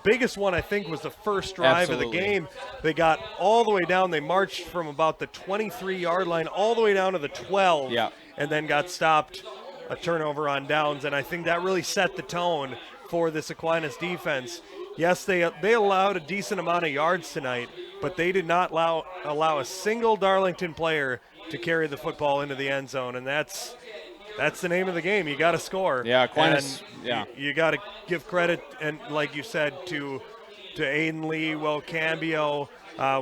biggest one, I think, was the first drive of the game. They got all the way down. They marched from about the 23-yard line all the way down to the 12, and then got stopped, a turnover on downs. And I think that really set the tone for this Aquinas defense. Yes, they allowed a decent amount of yards tonight, but they did not allow a single Darlington player to carry the football into the end zone, and that's the name of the game. You got to score. Yeah, Aquinas. You got to give credit, and like you said, to Aiden Lee, Will Cambio.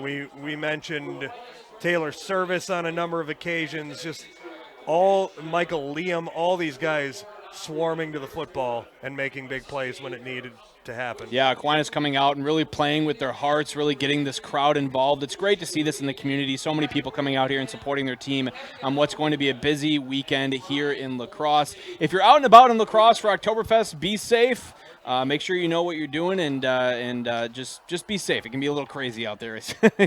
We mentioned Taylor Service on a number of occasions. Just all Michael Liam, all these guys swarming to the football and making big plays when it needed to happen. Yeah, Aquinas coming out and really playing with their hearts, really getting this crowd involved. It's great to see this in the community. So many people coming out here and supporting their team on what's going to be a busy weekend here in La Crosse. If you're out and about in La Crosse for Oktoberfest, be safe. Make sure you know what you're doing and just be safe. It can be a little crazy out there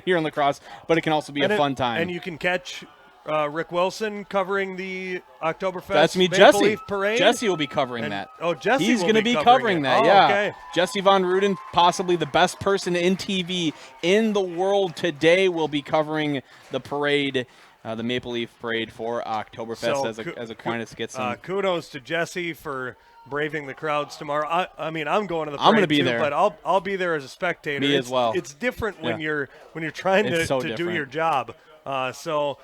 here in La Crosse, but it can also be a fun time. And you can catch Rick Wilson covering the Oktoberfest That's me, Maple Jesse. Leaf Parade. Jesse will be covering that. Oh, Jesse He's going to be covering that, Oh, yeah. Okay. Jesse Von Ruden, possibly the best person in TV in the world today, will be covering the parade, the Maple Leaf Parade for Oktoberfest as Aquinas gets some. Kudos to Jesse for braving the crowds tomorrow. I mean, I'm going to the parade I'm going to be too, there. but I'll be there as a spectator. Me as well. It's different when you're trying to do your job. So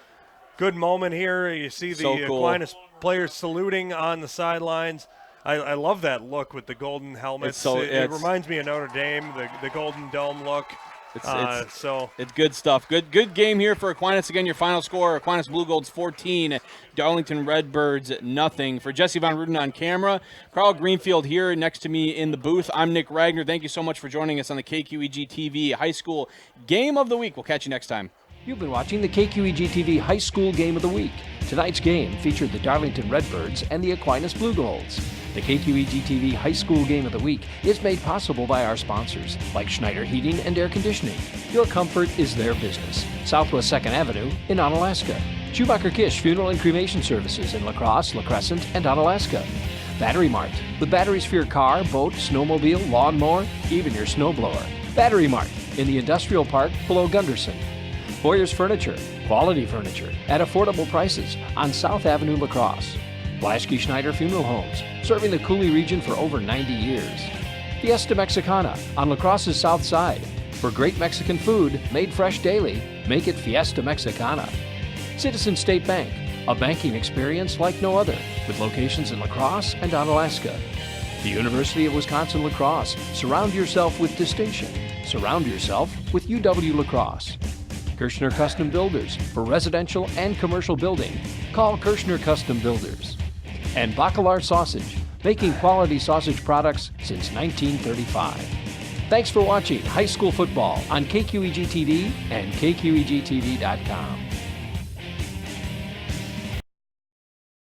good moment here. You see the cool. Aquinas players saluting on the sidelines. I love that look with the golden helmets. It reminds me of Notre Dame, the golden dome look. It's good stuff. Good game here for Aquinas. Again, your final score: Aquinas Blue Golds 14, Darlington Redbirds nothing. For Jesse Von Ruden on camera, Carl Greenfield here next to me in the booth. I'm Nick Ragnar. Thank you so much for joining us on the KQEG TV High School Game of the Week. We'll catch you next time. You've been watching the KQEG TV High School Game of the Week. Tonight's game featured the Darlington Redbirds and the Aquinas Blue Golds. The KQEG TV High School Game of the Week is made possible by our sponsors, like Schneider Heating and Air Conditioning. Your comfort is their business. Southwest 2nd Avenue in Onalaska. Schumacher Kish Funeral and Cremation Services in La Crosse, La Crescent, and Onalaska. Battery Mart, with batteries for your car, boat, snowmobile, lawnmower, even your snowblower. Battery Mart in the Industrial Park below Gunderson. Boyer's Furniture, quality furniture at affordable prices on South Avenue, La Crosse. Blaschke Schneider Funeral Homes, serving the Cooley region for over 90 years. Fiesta Mexicana on La Crosse's south side. For great Mexican food made fresh daily, make it Fiesta Mexicana. Citizen State Bank, a banking experience like no other, with locations in La Crosse and Onalaska. The University of Wisconsin-La Crosse, surround yourself with distinction. Surround yourself with UW La Crosse. Kirshner Custom Builders, for residential and commercial building. Call Kirshner Custom Builders. And Bacalar Sausage, making quality sausage products since 1935. Thanks for watching high school football on KQEG TV and KQEGTV.com.